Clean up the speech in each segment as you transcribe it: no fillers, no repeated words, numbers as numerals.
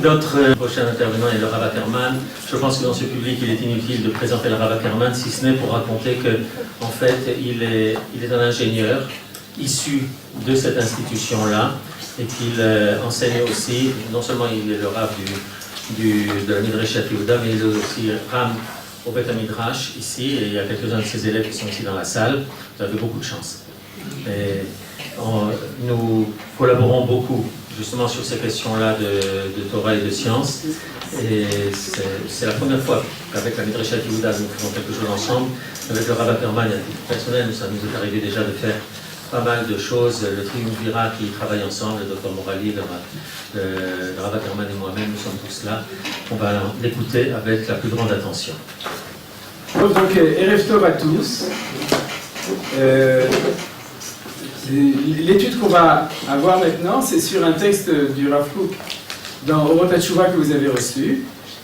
Notre prochain intervenant est le Rav Ackerman. Je pense que dans ce public, il est inutile de présenter le Rav Ackerman, si ce n'est pour raconter qu'en fait, il est un ingénieur issu de cette institution-là et qu'il enseigne aussi, non seulement il est le Rav de la Midrashat Yehuda, mais il est aussi Ram au Beth Midrash ici, et il y a quelques-uns de ses élèves qui sont ici dans la salle. Vous avez beaucoup de chance. Et nous collaborons beaucoup justement sur ces questions-là de Torah et de science. Et c'est la première fois qu'avec la Midrashat Yehuda, nous faisons quelque chose ensemble. Avec le Rav Ackerman, à titre personnel, ça nous est arrivé déjà de faire pas mal de choses. Le triumvirat qui travaille ensemble, le Dr Morali, le Rav Ackerman et moi-même, nous sommes tous là. On va l'écouter avec la plus grande attention. Donc, Erev Tov à tous. L'étude qu'on va avoir maintenant, c'est sur un texte du Rav Kook dans Orot HaTshuva que vous avez reçu.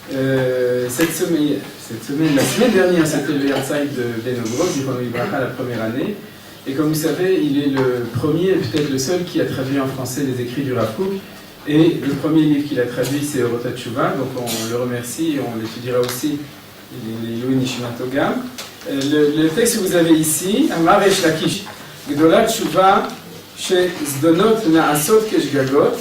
Cette semaine, la semaine dernière, c'était le Yahrzeit de Ben Ogrod, Zichrono Livracha, la première année. Et comme vous savez, il est le premier, peut-être le seul, qui a traduit en français les écrits du Rav Kook. Et le premier livre qu'il a traduit, c'est Orot HaTshuva, donc on le remercie et on l'étudiera aussi, les Nishmat Togam. Le texte que vous avez ici, Amar Resh Lakish, Gdolat Tshuva Shezdonot Naasot Keshgagot,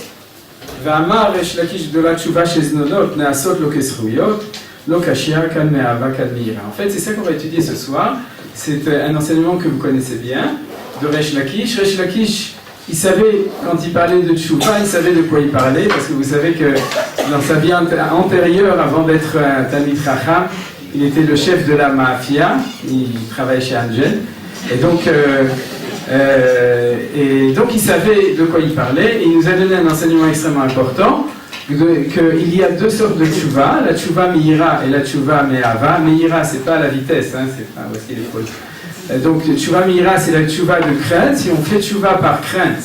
V'amar Resh Lakish Gdolat Tshuva Shezdonot Naasot Lo Kesruyot, Lo Kashia Kan Me'ava Kan Meira. En fait, c'est ça qu'on va étudier ce soir. C'est un enseignement que vous connaissez bien, de Resh Lakish. Resh Lakish, il savait, quand il parlait de Tshuva, il savait de quoi il parlait, parce que vous savez que dans sa vie antérieure, avant d'être un Talmid Chacham, il était le chef de la mafia, il travaillait chez Angel, et donc il savait de quoi il parlait, et il nous a donné un enseignement extrêmement important, qu'il y a deux sortes de Tshuva, la Tshuva Meira et la Tshuva Me'ava. Meira, c'est pas la vitesse, hein, c'est pas, voici les fautes. Donc, Tshuva Meira, c'est la Tshuva de crainte. Si on fait Tshuva par crainte,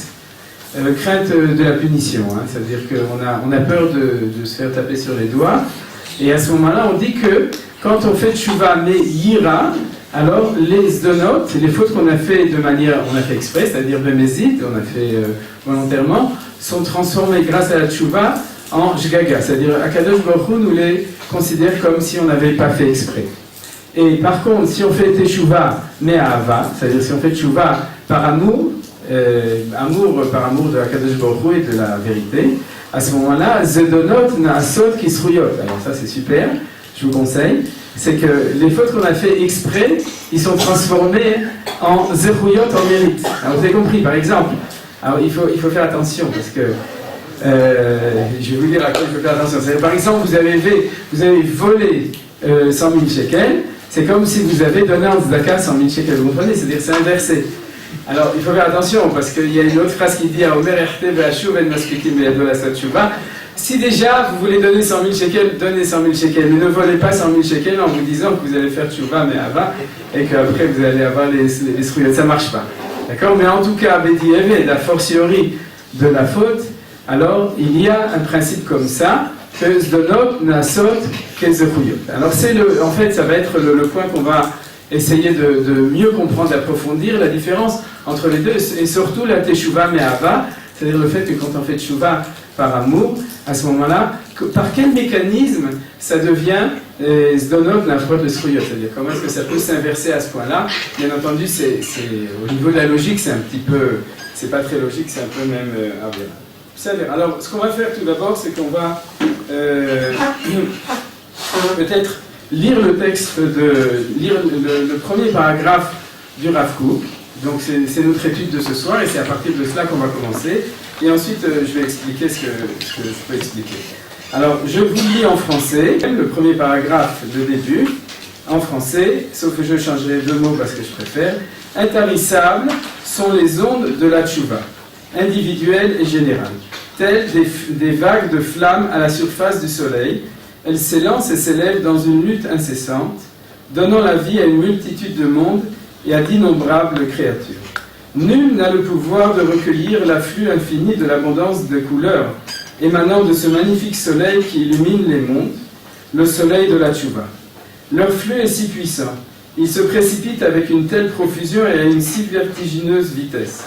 crainte de la punition, hein, ça veut dire qu'on a peur de se faire taper sur les doigts. Et à ce moment-là, on dit que quand on fait Tshuva Meira, alors les zdonot, les fautes qu'on a fait de manière, on a fait exprès, c'est-à-dire bemezid, on a fait volontairement, sont transformées grâce à la Tshuva en Jgaga, c'est-à-dire Akadosh Baruch Hu nous les considère comme si on n'avait pas fait exprès. Et par contre, si on fait Teshuva Me'ahava, c'est-à-dire si on fait Teshuva par amour, par amour de Akadosh Baruch Hu et de la vérité, à ce moment-là, Zedonot Naasot Kisruyot. Alors ça c'est super, je vous conseille, c'est que les fautes qu'on a fait exprès, ils sont transformés en Zeruyot, en mérite. Alors vous avez compris, par exemple, alors il faut faire attention parce que je vais vous dire à quoi il faut faire attention. Par exemple, vous avez volé 100 000 shekels, c'est comme si vous avez donné en tzedaka 100 000 shekels, vous comprenez? C'est-à-dire c'est inversé. Alors il faut faire attention parce qu'il y a une autre phrase qui dit Omer Erte Ve'ashuv En Maskikim Be'yado Lasat Tshuva. Si déjà vous voulez donner 100 000 shekels, donnez 100 000 shekels, mais ne volez pas 100 000 shekels en vous disant que vous allez faire Tshuva Me'ava et qu'après vous allez avoir les sruyot. Ça ne marche pas. D'accord? Mais en tout cas, Bedi Eved, a fortiori de la faute, alors il y a un principe comme ça, que Zdonot Naasot Kezechuyot. Alors en fait, ça va être le point qu'on va essayer de mieux comprendre, d'approfondir la différence entre les deux, et surtout la Teshuva Me'ava, c'est-à-dire le fait que quand on fait Teshuva par amour, à ce moment-là, par quel mécanisme ça devient Zdonot Naasot Kezechuyot, c'est-à-dire comment est-ce que ça peut s'inverser à ce point-là. Bien entendu, au niveau de la logique, c'est un petit peu, c'est pas très logique, c'est un peu même aberrant. Alors, ce qu'on va faire tout d'abord, c'est qu'on va peut-être lire le texte, lire le premier paragraphe du Rav Kook. Donc, c'est notre étude de ce soir, et c'est à partir de cela qu'on va commencer. Et ensuite, je vais expliquer ce que je peux expliquer. Alors, je vous lis en français, le premier paragraphe de début, en français, sauf que je changerai deux mots parce que je préfère. Intarissables sont les ondes de la Tshuva, individuelles et générales. Telles des vagues de flammes à la surface du soleil, elles s'élancent et s'élèvent dans une lutte incessante, donnant la vie à une multitude de mondes et à d'innombrables créatures. Nul n'a le pouvoir de recueillir l'afflux infini de l'abondance de couleurs émanant de ce magnifique soleil qui illumine les mondes, le soleil de la Tshuva. Leur flux est si puissant, il se précipite avec une telle profusion et à une si vertigineuse vitesse.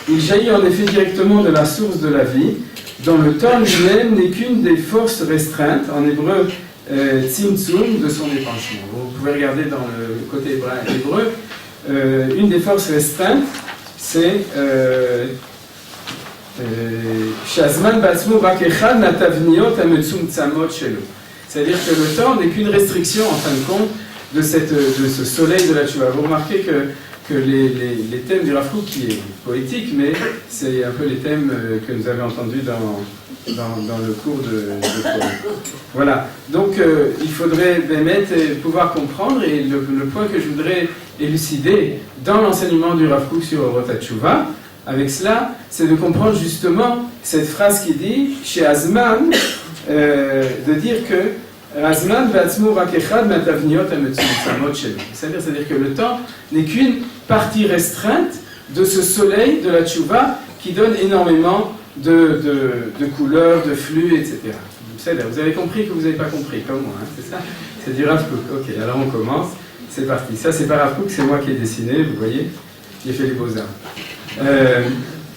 Il jaillit en effet directement de la source de la vie, dont le temps lui-même n'est qu'une des forces restreintes, en hébreu tzimtzum, de son épanchement. Vous pouvez regarder dans le côté hébreu, une des forces restreintes, c'est Shazman Batzmu Rakechad Natavniot Ametzum Tzamot Shelo. C'est-à-dire que le temps n'est qu'une restriction, en fin de compte, de ce soleil de la Tchouva. Vous remarquez que les thèmes du Rav Kook, qui est poétique, mais c'est un peu les thèmes que nous avons entendus dans le cours de Paul. Voilà. Donc, il faudrait pouvoir comprendre, et le point que je voudrais élucider dans l'enseignement du Rav Kook sur Orot HaTshuva, avec cela, c'est de comprendre justement cette phrase qui dit chez Azman, de dire que Azman v'atzmu rak echad matavniot ametzumtzamot shelo. C'est-à-dire que le temps n'est qu'une partie restreinte de ce soleil de la tchouva qui donne énormément de couleurs, de flux, etc. Vous avez compris que vous n'avez pas compris, comme moi, hein, c'est ça? C'est du Rav Kook. Ok, alors on commence. C'est parti. Ça, c'est pas Rav Kook, c'est moi qui ai dessiné, vous voyez. J'ai fait les beaux-arts.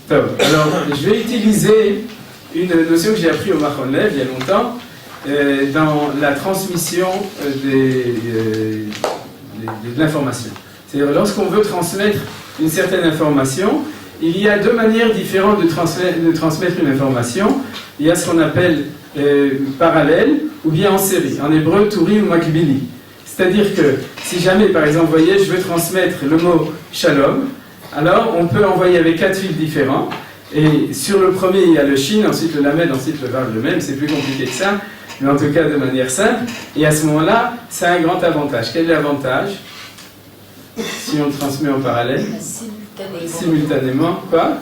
Alors, je vais utiliser une notion que j'ai appris au Machon Lev il y a longtemps, dans la transmission de l'information. C'est-à-dire, lorsqu'on veut transmettre une certaine information, il y a deux manières différentes de transmettre une information. Il y a ce qu'on appelle parallèle ou bien en série. En hébreu, Turi ou Makbili. C'est-à-dire que si jamais, par exemple, vous voyez, je veux transmettre le mot Shalom, alors on peut envoyer avec 4 fils différents. Et sur le premier, il y a le Shin, ensuite le Lamed, ensuite le Vav, le même. C'est plus compliqué que ça, mais en tout cas de manière simple. Et à ce moment-là, ça a un grand avantage. Quel est l'avantage si on le transmet en parallèle? Simultanément. Quoi?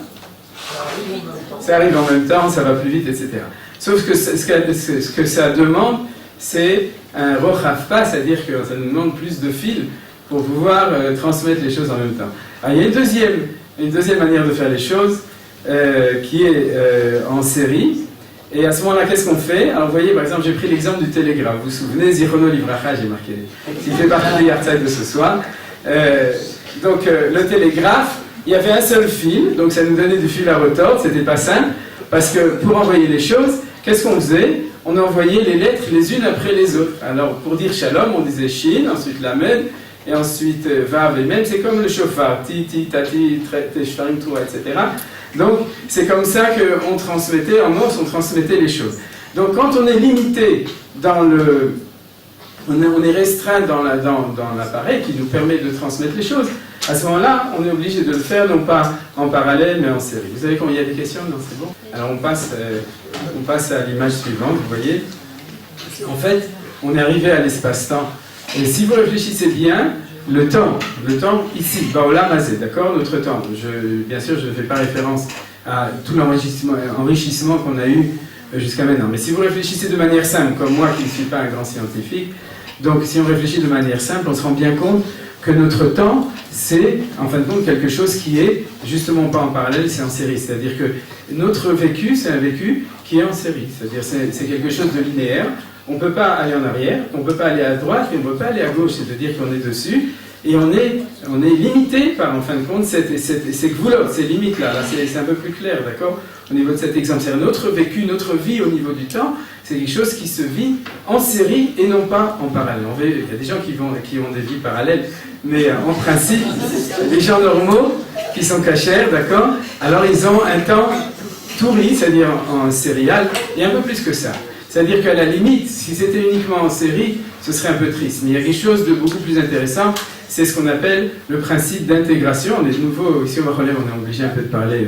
Ça arrive en même temps, ça va plus vite, etc. Sauf que ce que ça demande, c'est un rochafpa, c'est-à-dire que ça nous demande plus de fils pour pouvoir transmettre les choses en même temps. Alors, il y a une deuxième manière de faire les choses, qui est en série. Et à ce moment-là, qu'est-ce qu'on fait? Alors, vous voyez, par exemple, j'ai pris l'exemple du télégraphe. Vous vous souvenez, Zichrono Livracha, j'ai marqué. Il fait partie des Yartzeit de ce soir. Donc, le télégraphe, il y avait un seul fil, donc ça nous donnait du fil à retordre, c'était pas simple, parce que pour envoyer les choses, qu'est-ce qu'on faisait? On envoyait les lettres les unes après les autres. Alors, pour dire Shalom, on disait Shin, ensuite Lamed, et ensuite Vav et Mem, c'est comme le chauffard, Ti, Ti, Tati, Shtarim, Toura, etc. Donc, c'est comme ça qu'on transmettait, en Morse, on transmettait les choses. Donc, quand on est limité dans le... On est restreint dans l'appareil qui nous permet de transmettre les choses, à ce moment-là, on est obligé de le faire, non pas en parallèle, mais en série. Vous savez quand il y a des questions? Non, c'est bon. Alors, on passe à l'image suivante, vous voyez. En fait, on est arrivé à l'espace-temps. Et si vous réfléchissez bien, le temps ici, Baolam Hazé, d'accord, notre temps. Bien sûr, je ne fais pas référence à tout l'enrichissement qu'on a eu jusqu'à maintenant. Mais si vous réfléchissez de manière simple, comme moi qui ne suis pas un grand scientifique, donc si on réfléchit de manière simple, on se rend bien compte que notre temps, c'est en fin de compte quelque chose qui est justement pas en parallèle, c'est en série. C'est-à-dire que notre vécu, c'est un vécu qui est en série. C'est-à-dire c'est quelque chose de linéaire. On ne peut pas aller en arrière, on ne peut pas aller à droite, et on ne peut pas aller à gauche. C'est-à-dire qu'on est dessus, et on est limité par, en fin de compte, ces limites-là. Là, c'est un peu plus clair, d'accord? Au niveau de cet exemple, c'est notre vécu, notre vie au niveau du temps, c'est quelque chose qui se vit en série et non pas en parallèle. Il y a des gens qui ont des vies parallèles, mais en principe, les gens normaux qui sont cachers, d'accord? Alors ils ont un temps touri, c'est-à-dire en sérial, et un peu plus que ça. C'est-à-dire qu'à la limite, si c'était uniquement en série, ce serait un peu triste. Mais il y a quelque chose de beaucoup plus intéressant, c'est ce qu'on appelle le principe d'intégration. On est de nouveau, ici au Marolet, on est obligé un peu de parler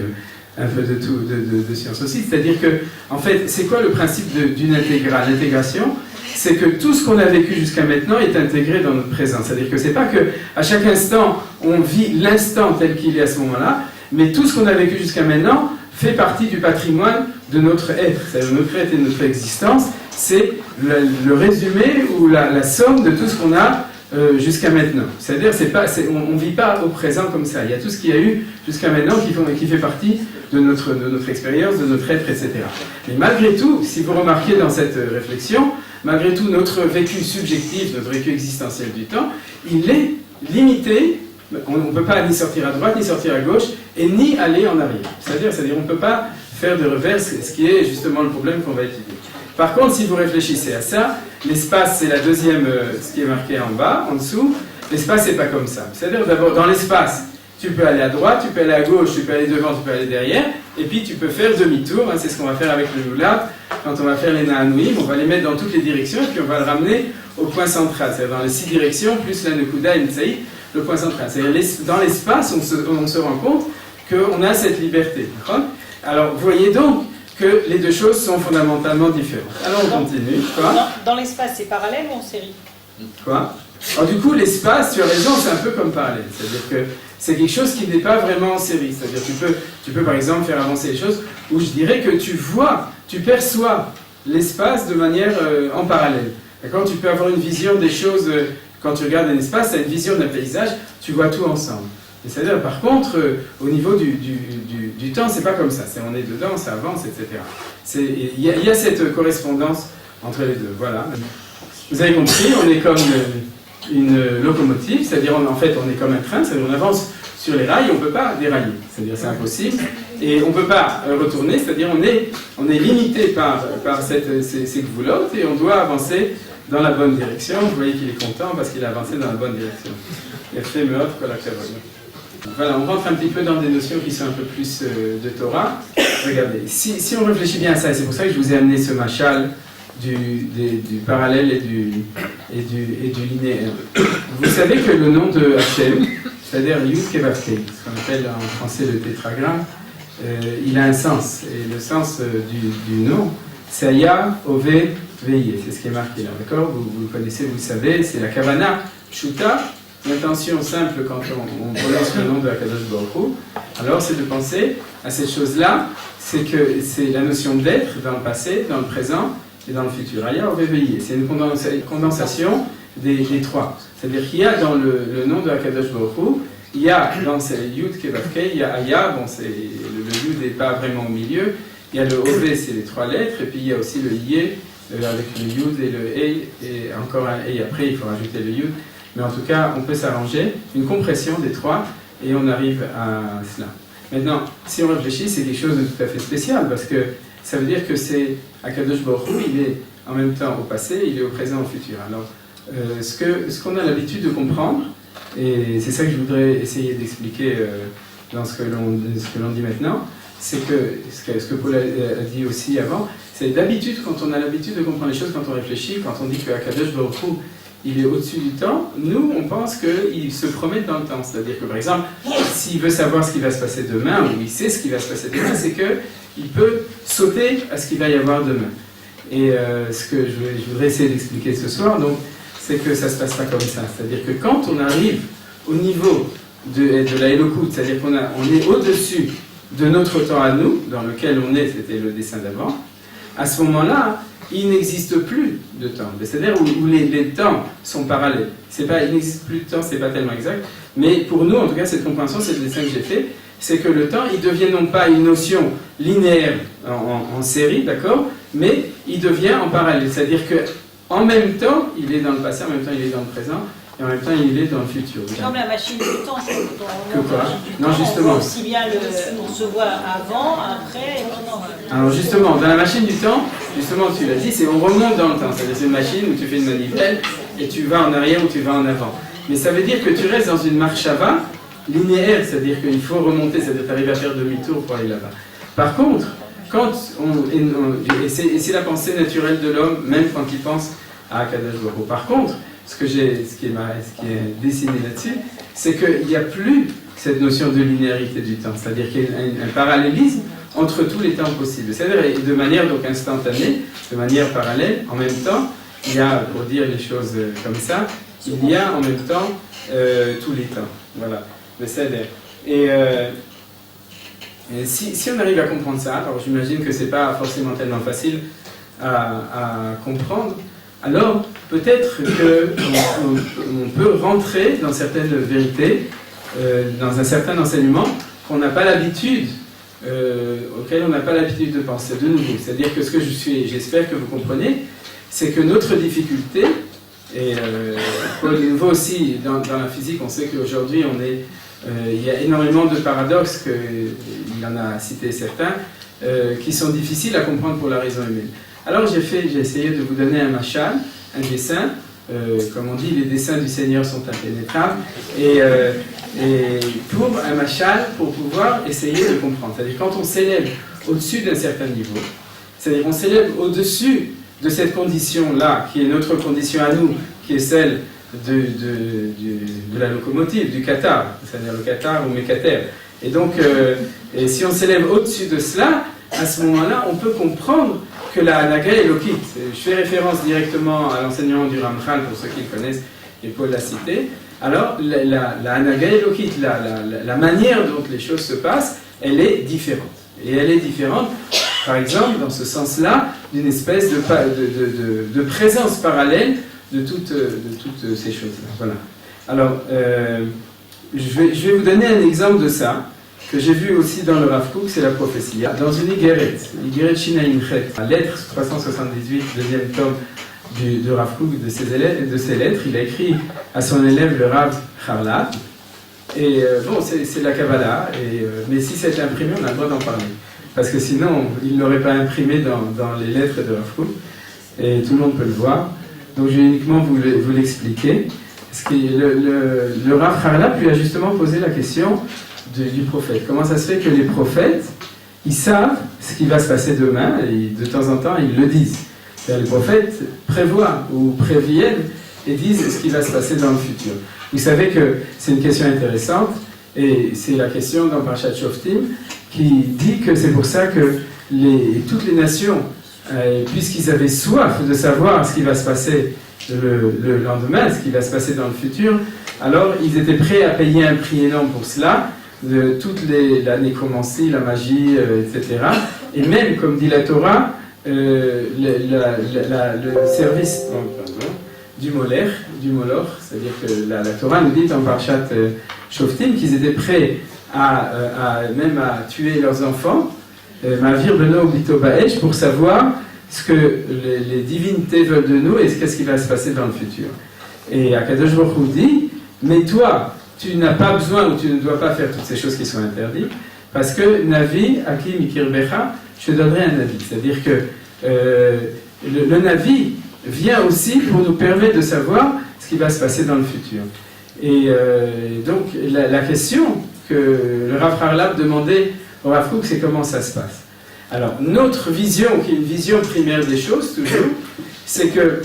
un peu de tout, de science aussi. C'est-à-dire que, en fait, c'est quoi le principe d'une intégrale? L'intégration, c'est que tout ce qu'on a vécu jusqu'à maintenant est intégré dans notre présent. C'est-à-dire que c'est pas qu'à chaque instant, on vit l'instant tel qu'il est à ce moment-là, mais tout ce qu'on a vécu jusqu'à maintenant fait partie du patrimoine de notre être. C'est-à-dire notre être et notre existence, c'est le résumé ou la somme de tout ce qu'on a jusqu'à maintenant. C'est-à-dire on ne vit pas au présent comme ça. Il y a tout ce qu'il y a eu jusqu'à maintenant qui fait partie de notre expérience, de notre être, etc. Mais malgré tout, si vous remarquez dans cette réflexion, malgré tout, notre vécu subjectif, notre vécu existentiel du temps, il est limité. On ne peut pas ni sortir à droite, ni sortir à gauche, et ni aller en arrière. C'est-à-dire on ne peut pas faire de revers, ce qui est justement le problème qu'on va étudier. Par contre, si vous réfléchissez à ça, l'espace, c'est la deuxième, ce qui est marqué en bas, en dessous. L'espace, c'est pas comme ça. C'est-à-dire, d'abord, dans l'espace, tu peux aller à droite, tu peux aller à gauche, tu peux aller devant, tu peux aller derrière, et puis tu peux faire demi-tour. Hein, c'est ce qu'on va faire avec le lulav. Quand on va faire les Na'anuim, on va les mettre dans toutes les directions, et puis on va le ramener au point central. C'est-à-dire dans les 6 directions, plus la Nekuda et Nitsaï, le point central. C'est-à-dire, dans l'espace, on se rend compte qu'on a cette liberté. Alors, vous voyez donc que les deux choses sont fondamentalement différentes. Alors, on continue. Quoi ? Dans l'espace, c'est parallèle ou en série ? Quoi ? Alors, du coup, l'espace, tu as raison, c'est un peu comme parallèle. C'est-à-dire que c'est quelque chose qui n'est pas vraiment en série. C'est-à-dire que tu peux par exemple faire avancer les choses où je dirais que tu perçois l'espace de manière en parallèle. D'accord ? Tu peux avoir une vision des choses, quand tu regardes un espace, tu as une vision d'un paysage, tu vois tout ensemble. C'est-à-dire, par contre, au niveau du temps, c'est pas comme ça. On est dedans, ça avance, etc. Il y a cette correspondance entre les deux. Voilà. Vous avez compris, on est comme une locomotive, c'est-à-dire en fait on est comme un train, c'est-à-dire on avance sur les rails, on ne peut pas dérailler, c'est-à-dire c'est impossible, et on ne peut pas retourner, c'est-à-dire on est limité par ces goulottes et on doit avancer dans la bonne direction. Vous voyez qu'il est content parce qu'il a avancé dans la bonne direction. Il a fait meurtre que la caverne. Voilà, on rentre un petit peu dans des notions qui sont un peu plus de Torah. Regardez, si on réfléchit bien à ça, et c'est pour ça que je vous ai amené ce machal du parallèle et du linéaire. Vous savez que le nom de Hachem, c'est-à-dire Yud Kei Vav Kei, ce qu'on appelle en français le tétragramme, il a un sens. Et le sens du nom, c'est Aya, Ové, Veillé. C'est ce qui est marqué là, d'accord ? Vous le connaissez, vous le savez, c'est la Kavana Pshuta. L'intention simple quand on prononce le nom de Akadosh Baruch Hu, alors c'est de penser à cette chose-là, c'est que c'est la notion d'être dans le passé, dans le présent et dans le futur. Aya, Ové, Veillé. C'est une condensation des trois. C'est-à-dire qu'il y a dans le nom de Akadosh Baruch Hu, il y a dans ces Yud Kei Vav Kei, il y a Aya, bon, le Yud n'est pas vraiment au milieu, il y a le Ové, c'est les 3 lettres, et puis il y a aussi le Yé, avec le Yud et le Hey, et encore un Hey après, il faut rajouter le Yud. Mais en tout cas, on peut s'arranger, une compression des 3, et on arrive à cela. Maintenant, si on réfléchit, c'est quelque chose de tout à fait spécial, parce que ça veut dire que c'est Akadosh Baruch Hu, il est en même temps au passé, il est au présent, au futur. Alors, ce qu'on a l'habitude de comprendre, et c'est ça que je voudrais essayer d'expliquer dans ce que l'on dit maintenant, c'est que ce que Paul a dit aussi avant, c'est d'habitude, quand on a l'habitude de comprendre les choses, quand on réfléchit, quand on dit que Akadosh Baruch Hu, il est au-dessus du temps, nous, on pense qu'il se promène dans le temps. C'est-à-dire que, par exemple, s'il veut savoir ce qui va se passer demain, ou il sait ce qui va se passer demain, c'est qu'il peut sauter à ce qu'il va y avoir demain. Et ce que je voudrais essayer d'expliquer ce soir, donc, c'est que ça ne se passe pas comme ça. C'est-à-dire que quand on arrive au niveau de la Elokut, c'est-à-dire qu'on est au-dessus de notre temps à nous, dans lequel on est, c'était le dessin d'avant, à ce moment-là, il n'existe plus de temps. C'est-à-dire où les temps sont parallèles. Il n'existe plus de temps, c'est pas tellement exact, mais pour nous, en tout cas, cette compréhension, c'est le dessin que j'ai fait, c'est que le temps, il devient non pas une notion linéaire en série, d'accord, mais il devient en parallèle. C'est-à-dire que en même temps, il est dans le passé, en même temps, il est dans le présent, et en même temps, il est dans le futur. Comme la machine du temps, que quoi ? Non, justement. On voit aussi bien on se voit avant, après, et pendant. Alors justement, dans la machine du temps, justement, tu l'as dit, c'est on remonte dans le temps. C'est-à-dire c'est une machine où tu fais une manivelle et tu vas en arrière ou tu vas en avant. Mais ça veut dire que tu restes dans une marche avant linéaire, c'est-à-dire qu'il faut remonter, c'est-à-dire tu arrives à faire demi-tour pour aller là-bas. Par contre, quand et c'est la pensée naturelle de l'homme, même quand il pense à Akadosh Baruch Hu. Par contre, ce qui est dessiné là-dessus, c'est qu'il n'y a plus cette notion de linéarité du temps, c'est-à-dire qu'il y a un parallélisme entre tous les temps possibles. C'est-à-dire de manière donc instantanée, de manière parallèle, en même temps, il y a, pour dire les choses comme ça, il y a en même temps tous les temps. Voilà. Et si on arrive à comprendre ça, alors j'imagine que ce n'est pas forcément tellement facile à comprendre, alors peut-être qu'on peut rentrer dans certaines vérités, dans un certain enseignement qu'on n'a pas l'habitude, auquel on n'a pas l'habitude de penser de nouveau. C'est-à-dire que ce que j'espère que vous comprenez, c'est que notre difficulté, et au niveau aussi dans la physique, on sait qu'aujourd'hui il y a énormément de paradoxes, il en a cité certains, qui sont difficiles à comprendre pour la raison humaine. Alors j'ai essayé de vous donner un machal, un dessin. Comme on dit, les dessins du Seigneur sont impénétrables. Et pour un machal, pour pouvoir essayer de comprendre. C'est-à-dire quand on s'élève au-dessus d'un certain niveau, c'est-à-dire on s'élève au-dessus de cette condition-là, qui est notre condition à nous, qui est celle de la locomotive, du qatar, c'est-à-dire le qatar ou mécater. Et donc, et si on s'élève au-dessus de cela, à ce moment-là, on peut comprendre que la Hanaga Elokit, je fais référence directement à l'enseignement du Ramchal, pour ceux qui le connaissent, et Paul l'a cité. Alors, la Hanaga Elokit, la manière dont les choses se passent, elle est différente. Et elle est différente, par exemple, dans ce sens-là, d'une espèce de présence parallèle de toutes ces choses-là. Voilà. Alors, je vais vous donner un exemple de ça, que j'ai vu aussi dans le Rav Kook, c'est la prophétie. Dans une Igeret Shinaim Chet, la lettre 378, deuxième tome de Rav Kook, de ses lettres, il a écrit à son élève le Rav Harlat. Et bon, c'est la Kabbalah, mais si c'était imprimé, on a le droit d'en parler. Parce que sinon, il ne l'aurait pas imprimé dans les lettres de Rav Kook, et tout le monde peut le voir. Donc je vais uniquement vous l'expliquer. Le Rav Harlat lui a justement posé la question du prophète. Comment ça se fait que les prophètes, ils savent ce qui va se passer demain, et de temps en temps, ils le disent. Les prophètes prévoient ou préviennent et disent ce qui va se passer dans le futur. Vous savez que c'est une question intéressante, et c'est la question dans Parashat Shoftim, qui dit que c'est pour ça que toutes les nations, puisqu'ils avaient soif de savoir ce qui va se passer le lendemain, ce qui va se passer dans le futur, alors ils étaient prêts à payer un prix énorme pour cela, de toute la nécromancie, la magie, etc. Et même, comme dit la Torah, le service du Moloch, c'est-à-dire que la Torah nous dit dans Parashat Shoftim qu'ils étaient prêts même à tuer leurs enfants, Ma'avir beno bito ba'esh, pour savoir ce que les divinités veulent de nous et qu'est-ce qui va se passer dans le futur. Et Akadosh Baruch Hu dit, mais toi, tu n'as pas besoin ou tu ne dois pas faire toutes ces choses qui sont interdites, parce que Navi, Hakim, Ikirbecha, je te donnerai un avis. C'est-à-dire que le Navi vient aussi pour nous permettre de savoir ce qui va se passer dans le futur. Et donc, la question que le Rav Harlap demandait au Rav Kook, c'est comment ça se passe. Alors, notre vision, qui est une vision primaire des choses, toujours, c'est que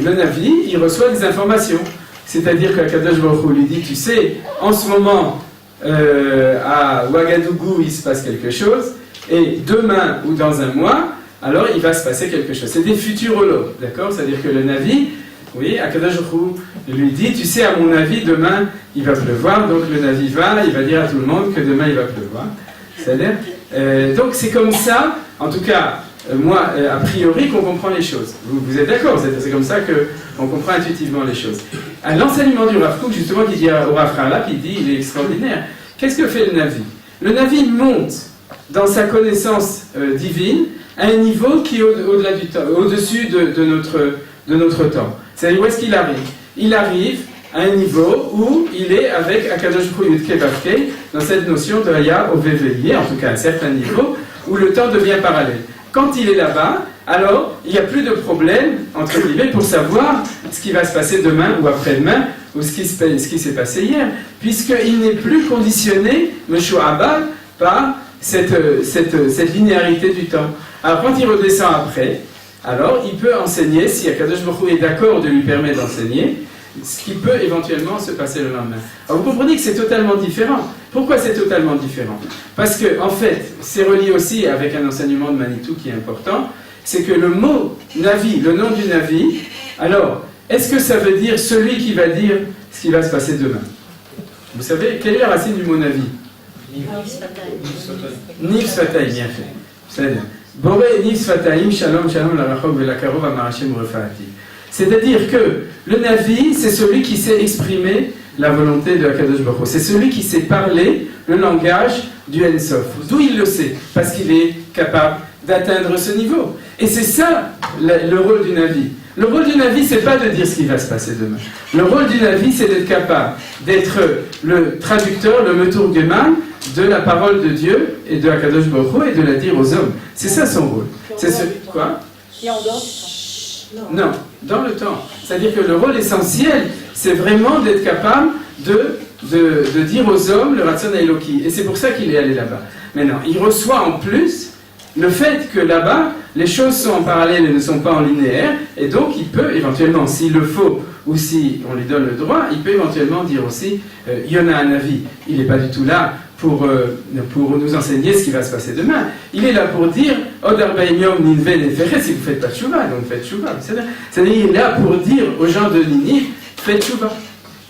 le Navi, il reçoit des informations. C'est-à-dire qu'Akadosh Baruch Hu lui dit, tu sais, en ce moment, à Ouagadougou, il se passe quelque chose, et demain ou dans un mois, alors il va se passer quelque chose. C'est des futurologues, d'accord? C'est-à-dire que le Navi, oui, Akadosh Baruch Hu lui dit, tu sais, à mon avis, demain, il va pleuvoir, donc le Navi il va dire à tout le monde que demain, il va pleuvoir. C'est-à-dire, donc c'est comme ça, en tout cas, moi, a priori, qu'on comprend les choses. Vous êtes d'accord? C'est comme ça qu'on comprend intuitivement les choses. L'enseignement du Rav Kook, justement, qui dit au Rav Harlap, il dit, il est extraordinaire. Qu'est-ce que fait le Navi? Le Navi monte dans sa connaissance divine à un niveau qui est au-delà du temps, au-dessus de notre temps. C'est-à-dire, où est-ce qu'il arrive? Il arrive à un niveau où il est avec Akadosh Baruch Hu Yudke Vavke, dans cette notion de Haya au VVI, en tout cas à un certain niveau, où le temps devient parallèle. Quand il est là-bas, alors il n'y a plus de problème, entre guillemets, pour savoir ce qui va se passer demain ou après-demain, ou ce qui s'est passé hier, puisqu'il n'est plus conditionné, Monsieur Abad, par cette linéarité du temps. Alors quand il redescend après, alors il peut enseigner, si Akadosh Baruch Hu est d'accord de lui permettre d'enseigner, ce qui peut éventuellement se passer le lendemain. Alors vous comprenez que c'est totalement différent. Pourquoi c'est totalement différent? Parce que, en fait, c'est relié aussi avec un enseignement de Manitou qui est important, c'est que le mot Navi, le nom du Navi, alors, est-ce que ça veut dire celui qui va dire ce qui va se passer demain? Vous savez, quelle est la racine du mot Navi? Nif Sfatay, bien fait. C'est-à-dire, Boré Nif Sfatayim, Shalom, Shalom, la Rachov, la Karov, Amarachem, Refaati. C'est-à-dire que le Navi, c'est celui qui sait exprimer la volonté de Akadosh Baruch Hu. C'est celui qui sait parler le langage du En Sof. D'où il le sait? Parce qu'il est capable d'atteindre ce niveau. Et c'est ça le rôle du Navi. Le rôle du Navi, c'est pas de dire ce qui va se passer demain. Le rôle du Navi, c'est d'être capable d'être le traducteur, le meturgeman de la parole de Dieu et de Akadosh Baruch Hu et de la dire aux hommes. C'est ça son rôle. C'est ce... Quoi ? Et en dehors du temps. Non, dans le temps. C'est-à-dire que le rôle essentiel, c'est vraiment d'être capable de dire aux hommes le Ratzon Eloki. Et c'est pour ça qu'il est allé là-bas. Maintenant, il reçoit en plus le fait que là-bas, les choses sont en parallèle et ne sont pas en linéaire, et donc il peut éventuellement, s'il le faut, ou si on lui donne le droit, il peut éventuellement dire aussi, Yona Hanavi, il n'est pas du tout là pour nous enseigner ce qui va se passer demain. Il est là pour dire, Od Arbaim Yom Ninve Neferet, si vous ne faites pas de Tchouva, donc faites Tchouva. C'est-à-dire, il est là pour dire aux gens de Ninive, faites Tchouva.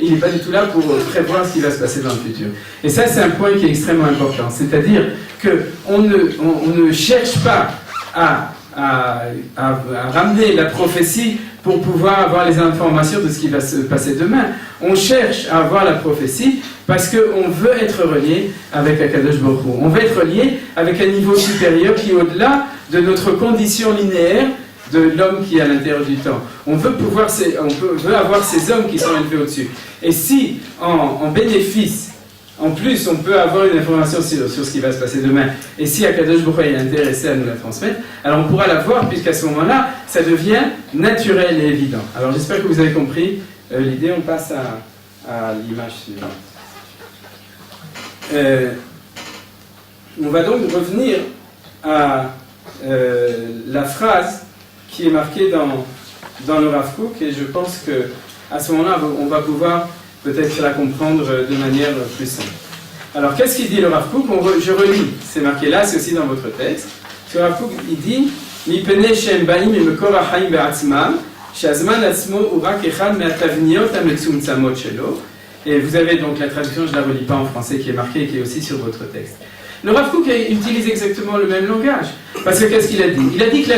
Il n'est pas du tout là pour prévoir ce qui va se passer dans le futur. Et ça, c'est un point qui est extrêmement important. C'est-à-dire qu'on ne cherche pas à ramener la prophétie pour pouvoir avoir les informations de ce qui va se passer demain. On cherche à avoir la prophétie parce qu'on veut être relié avec Akadosh Baruch Hu. On veut être lié avec un niveau supérieur qui est au-delà de notre condition linéaire de l'homme qui est à l'intérieur du temps. On veut avoir ces hommes qui sont élevés au-dessus. Et si, en bénéfice, en plus, on peut avoir une information sur ce qui va se passer demain, et si Akadosh Baruch Hu est intéressé à nous la transmettre, alors on pourra la voir, puisqu'à ce moment-là, ça devient naturel et évident. Alors j'espère que vous avez compris l'idée. On passe à l'image suivante. On va donc revenir à la phrase qui est marquée dans le Rav Kook, et je pense qu'à ce moment-là, on va pouvoir peut-être la comprendre de manière plus simple. Alors, qu'est-ce qu'il dit le Rav Kook ? Je relis, c'est marqué là, c'est aussi dans votre texte. Le Rav Kook, il dit « Mipene shem ba'im mimekor ha'chaim be'atzmam, she'azman atzmo hu rak echad me'atavniot ha'metzumtzamot shelo » Et vous avez donc la traduction, je ne la relis pas en français, qui est marquée et qui est aussi sur votre texte. Le Rav Kook utilise exactement le même langage. Parce que qu'est-ce qu'il a dit ? Il a dit que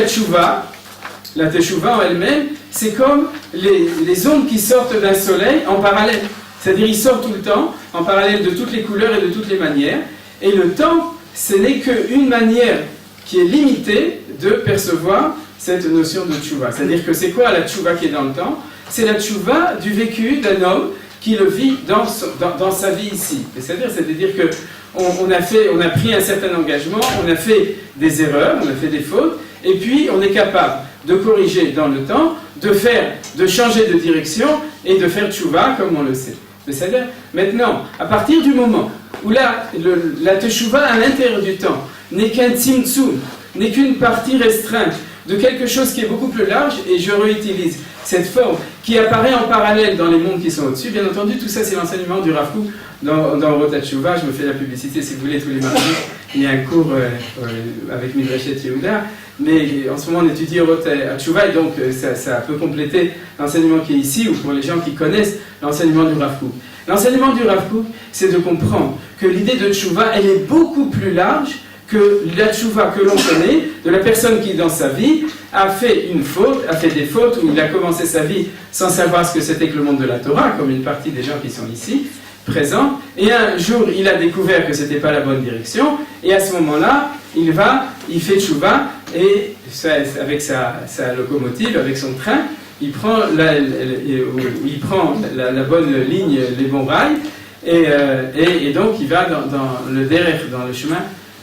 la teshuva en elle-même, c'est comme les ondes qui sortent d'un soleil en parallèle. C'est-à-dire, il sort tout le temps, en parallèle de toutes les couleurs et de toutes les manières. Et le temps, ce n'est qu'une manière qui est limitée de percevoir cette notion de teshuva. C'est-à-dire que c'est quoi la teshuva qui est dans le temps ? C'est la teshuva du vécu d'un homme qui le vit dans sa vie ici. C'est-à-dire qu'on a pris un certain engagement, on a fait des erreurs, on a fait des fautes, et puis on est capable de corriger dans le temps, de changer de direction et de faire tchouva comme on le sait. C'est-à-dire, maintenant, à partir du moment où la tchouva à l'intérieur du temps n'est qu'un tzimtzum, n'est qu'une partie restreinte de quelque chose qui est beaucoup plus large, et je réutilise cette forme qui apparaît en parallèle dans les mondes qui sont au-dessus. Bien entendu, tout ça c'est l'enseignement du Rav Kook dans Rota Tchouva. Je me fais la publicité si vous voulez tous les mardis. Il y a un cours avec Midreshet Yehuda, mais en ce moment on étudie Rota Tchouva, et donc ça peut compléter l'enseignement qui est ici, ou pour les gens qui connaissent l'enseignement du Rav Kook. L'enseignement du Rav Kook, c'est de comprendre que l'idée de Tchouva, elle est beaucoup plus large que la tchouva que l'on connaît, de la personne qui dans sa vie a fait une faute, a fait des fautes, où il a commencé sa vie sans savoir ce que c'était que le monde de la Torah, comme une partie des gens qui sont ici, présents, et un jour il a découvert que c'était pas la bonne direction, et à ce moment-là, il fait tchouva, et avec sa locomotive, avec son train, il prend la bonne ligne, les bons rails, et donc il va dans le derrière, dans le chemin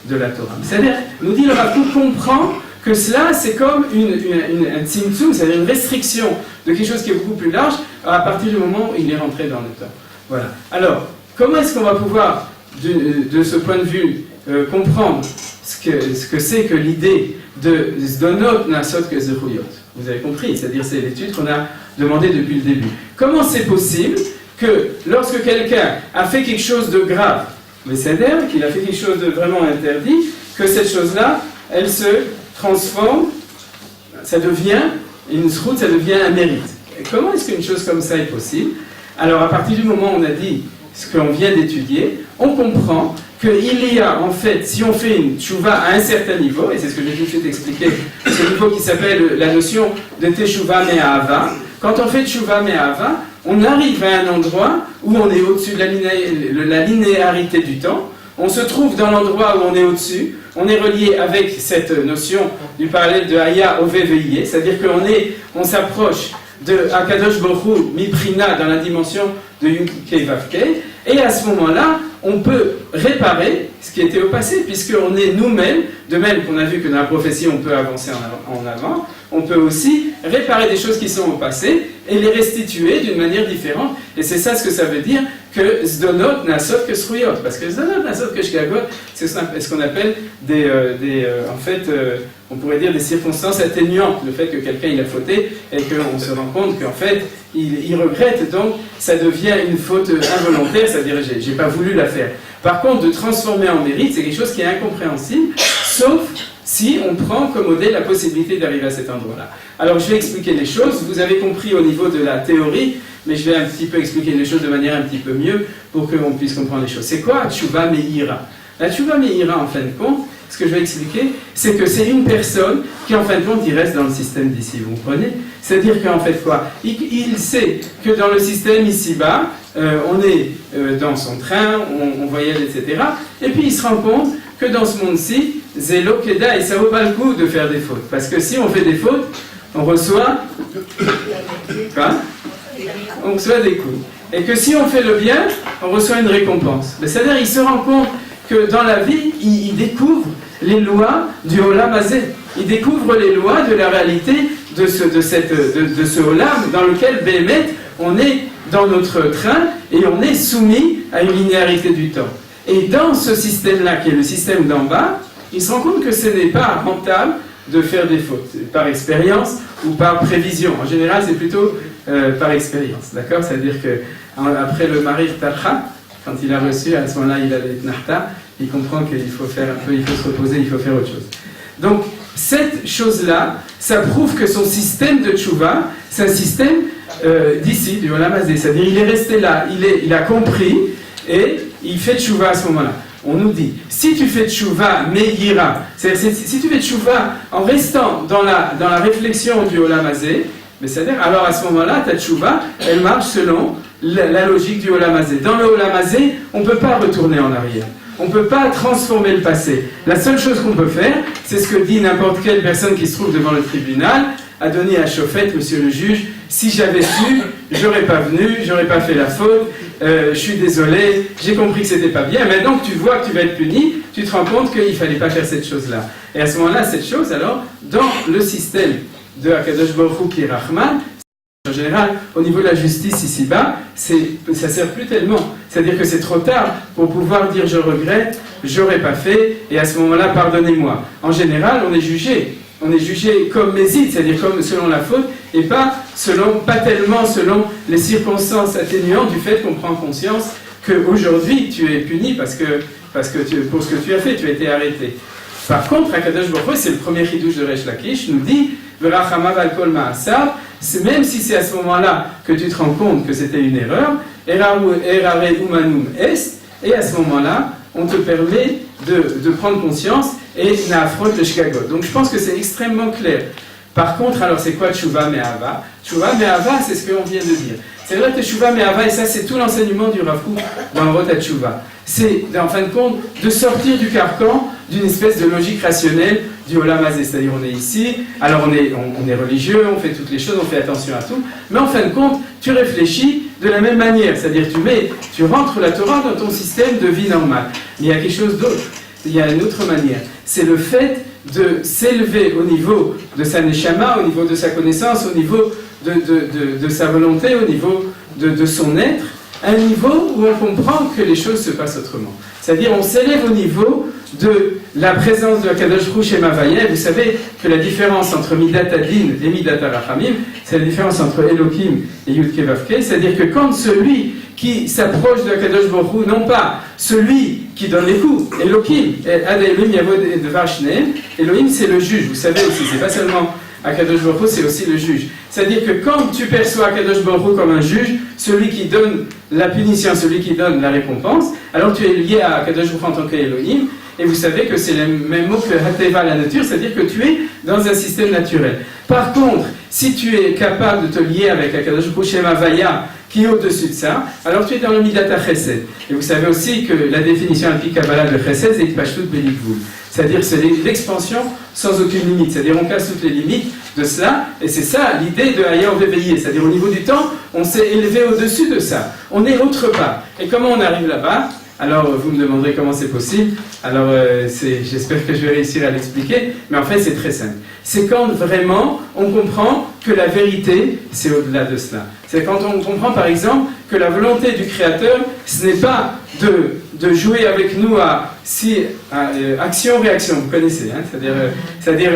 de la Torah. C'est-à-dire, nous dit le Rav Kook, comprend que cela c'est comme un tzimtzum, c'est-à-dire une restriction de quelque chose qui est beaucoup plus large à partir du moment où il est rentré dans le temps. Voilà. Alors, comment est-ce qu'on va pouvoir, de ce point de vue, comprendre ce que c'est que l'idée de Zdonot Nasot Kezechuyot ? Vous avez compris, c'est-à-dire c'est l'étude qu'on a demandé depuis le début. Comment c'est possible que lorsque quelqu'un a fait quelque chose de grave, mais c'est-à-dire qu'il a fait quelque chose de vraiment interdit, que cette chose-là, elle se transforme, ça devient une sroute, ça devient un mérite. Et comment est-ce qu'une chose comme ça est possible ? Alors, à partir du moment où on a dit ce qu'on vient d'étudier, on comprend qu'il y a, en fait, si on fait une tchouva à un certain niveau, et c'est ce que j'ai tout de suite expliqué, ce niveau qui s'appelle la notion de teshuva me'ahava, quand on fait tchouva me'ahava, on arrive à un endroit où on est au-dessus de la linéarité du temps, on se trouve dans l'endroit où on est au-dessus, on est relié avec cette notion du parallèle de Haya au VVIE, c'est-à-dire qu'on s'approche de Akadosh Baruch Hu Miprina dans la dimension de Yud-Kei Vav-Kei, et à ce moment-là, on peut réparer ce qui était au passé, puisqu'on est nous-mêmes, de même qu'on a vu que dans la prophétie on peut avancer en avant, on peut aussi réparer des choses qui sont au passé et les restituer d'une manière différente. Et c'est ça ce que ça veut dire que Zdonot Nasot que Sruyot. Parce que Zdonot Nasot que Shkagot, c'est ce qu'on appelle on pourrait dire des circonstances atténuantes. Le fait que quelqu'un il a fauté et qu'on se rend compte qu'en fait il regrette, donc ça devient une faute involontaire, c'est-à-dire j'ai pas voulu la faire. Par contre, de transformer en mérite, c'est quelque chose qui est incompréhensible, sauf si on prend comme modèle la possibilité d'arriver à cet endroit-là. Alors je vais expliquer les choses, vous avez compris au niveau de la théorie, mais je vais un petit peu expliquer les choses de manière un petit peu mieux pour qu'on puisse comprendre les choses. C'est quoi Tshuva Meira? La Tshuva Meira, en fin de compte, ce que je vais expliquer, c'est que c'est une personne qui, en fin de compte, il reste dans le système d'ici, vous comprenez? C'est-à-dire qu'en fait, quoi? Il sait que dans le système ici-bas, on est dans son train, on voyage, etc. Et puis il se rend compte que dans ce monde-ci, Zélo Keda, et ça vaut pas le coup de faire des fautes. Parce que si on fait des fautes, on reçoit... Quoi? On reçoit des coups. Et que si on fait le bien, on reçoit une récompense. C'est-à-dire qu'il se rend compte que dans la vie, il découvre les lois du Olam Hazé. Il découvre les lois de la réalité de ce Olam dans lequel, Béhémet, on est dans notre train et on est soumis à une linéarité du temps. Et dans ce système-là, qui est le système d'en bas, il se rend compte que ce n'est pas rentable de faire des fautes, par expérience ou par prévision. En général, c'est plutôt par expérience, d'accord? C'est-à-dire qu'après le Marir Tacha, quand il a reçu, à ce moment-là, il a les Narta, il comprend qu'il faut faire un peu, il faut se reposer, il faut faire autre chose. Donc, cette chose-là, ça prouve que son système de tchouva, c'est un système d'ici, du Olam Hazé. C'est-à-dire, il est resté là, il a compris, et il fait tchouva à ce moment-là. On nous dit, si tu fais tchouva meira, c'est-à-dire si tu fais tchouva en restant dans la réflexion du Olam Hazé, c'est-à-dire, alors à ce moment-là, ta tchouva, elle marche selon la logique du Olam Hazé. Dans le Olam Hazé, on ne peut pas retourner en arrière. On ne peut pas transformer le passé. La seule chose qu'on peut faire, c'est ce que dit n'importe quelle personne qui se trouve devant le tribunal, Adoni Hachofet, monsieur le juge, si j'avais su, j'aurais pas venu, j'aurais pas fait la faute, je suis désolé, j'ai compris que c'était pas bien, maintenant que tu vois que tu vas être puni, tu te rends compte qu'il fallait pas faire cette chose-là. Et à ce moment-là, cette chose, alors, dans le système de Akadosh Baruch Hu qui est Rahman, en général, au niveau de la justice ici-bas, ça sert plus tellement. C'est-à-dire que c'est trop tard pour pouvoir dire je regrette, j'aurais pas fait, et à ce moment-là, pardonnez-moi. En général, on est jugé comme mésite, c'est-à-dire comme selon la faute, et pas tellement selon les circonstances atténuantes du fait qu'on prend conscience qu'aujourd'hui tu es puni parce que pour ce que tu as fait, tu as été arrêté. Par contre, Akadosh Baruch Hu, c'est le premier chidouche de Resh Lakish, nous dit V'rachamav al kol ma'asav, même si c'est à ce moment-là que tu te rends compte que c'était une erreur, erare umanum est, et à ce moment-là, on te permet de prendre conscience et n'affronte le shkagot. Donc je pense que c'est extrêmement clair. Par contre, alors c'est quoi Tshuva Me'ava? Tshuva Me'ava, c'est ce qu'on vient de dire. C'est vrai que Tshuva Me'ava, et ça c'est tout l'enseignement du Rav Kook dans Orot HaTshuva, c'est en fin de compte de sortir du carcan d'une espèce de logique rationnelle du Olam Hazé. C'est-à-dire on est ici, alors on est religieux, on fait toutes les choses, on fait attention à tout, mais en fin de compte, tu réfléchis de la même manière, c'est-à-dire tu rentres la Torah dans ton système de vie normal. Mais il y a quelque chose d'autre, il y a une autre manière, c'est le fait de s'élever au niveau de sa neshama, au niveau de sa connaissance, au niveau de sa volonté, au niveau de son être, un niveau où on comprend que les choses se passent autrement. C'est-à-dire on s'élève au niveau de la présence de Akadosh Baruch Hu chez Mavayeh. Vous savez que la différence entre Midat Adin et Midat Arachamim, c'est la différence entre Elohim et Yud-Kei Vav-Kei. C'est-à-dire que quand celui qui s'approche de Akadosh Baruch Hu, non pas celui qui donne les coups, Elohim, Ad Elohim Yavod Devar Shneim, Elohim c'est le juge, vous savez aussi, c'est pas seulement Akadosh Baruch Hu, c'est aussi le juge. C'est-à-dire que quand tu perçois Akadosh Baruch Hu comme un juge, celui qui donne la punition, celui qui donne la récompense, alors tu es lié à Akadosh Baruch Hu en tant qu'Elohim, et vous savez que c'est le même mot que Hateva, la nature, c'est-à-dire que tu es dans un système naturel. Par contre, Si tu es capable de te lier avec Akadosh Baruch Hu Shem Havaya, qui est au-dessus de ça, alors tu es dans le Midata Chesed. Et vous savez aussi que la définition Alpi Kabbalah de Chesed, c'est Pashtout Belikvul. C'est-à-dire c'est l'expansion sans aucune limite. C'est-à-dire on casse toutes les limites de cela, et c'est ça l'idée de Hayah Veveillé. C'est-à-dire au niveau du temps, on s'est élevé au-dessus de ça. On est autre part. Et comment on arrive là-bas? Alors vous me demanderez comment c'est possible. Alors j'espère que je vais réussir à l'expliquer, mais en fait c'est très simple. C'est quand vraiment on comprend que la vérité, c'est au-delà de cela. C'est quand on comprend par exemple que la volonté du Créateur, ce n'est pas de jouer avec nous à action-réaction, vous connaissez, hein, c'est-à-dire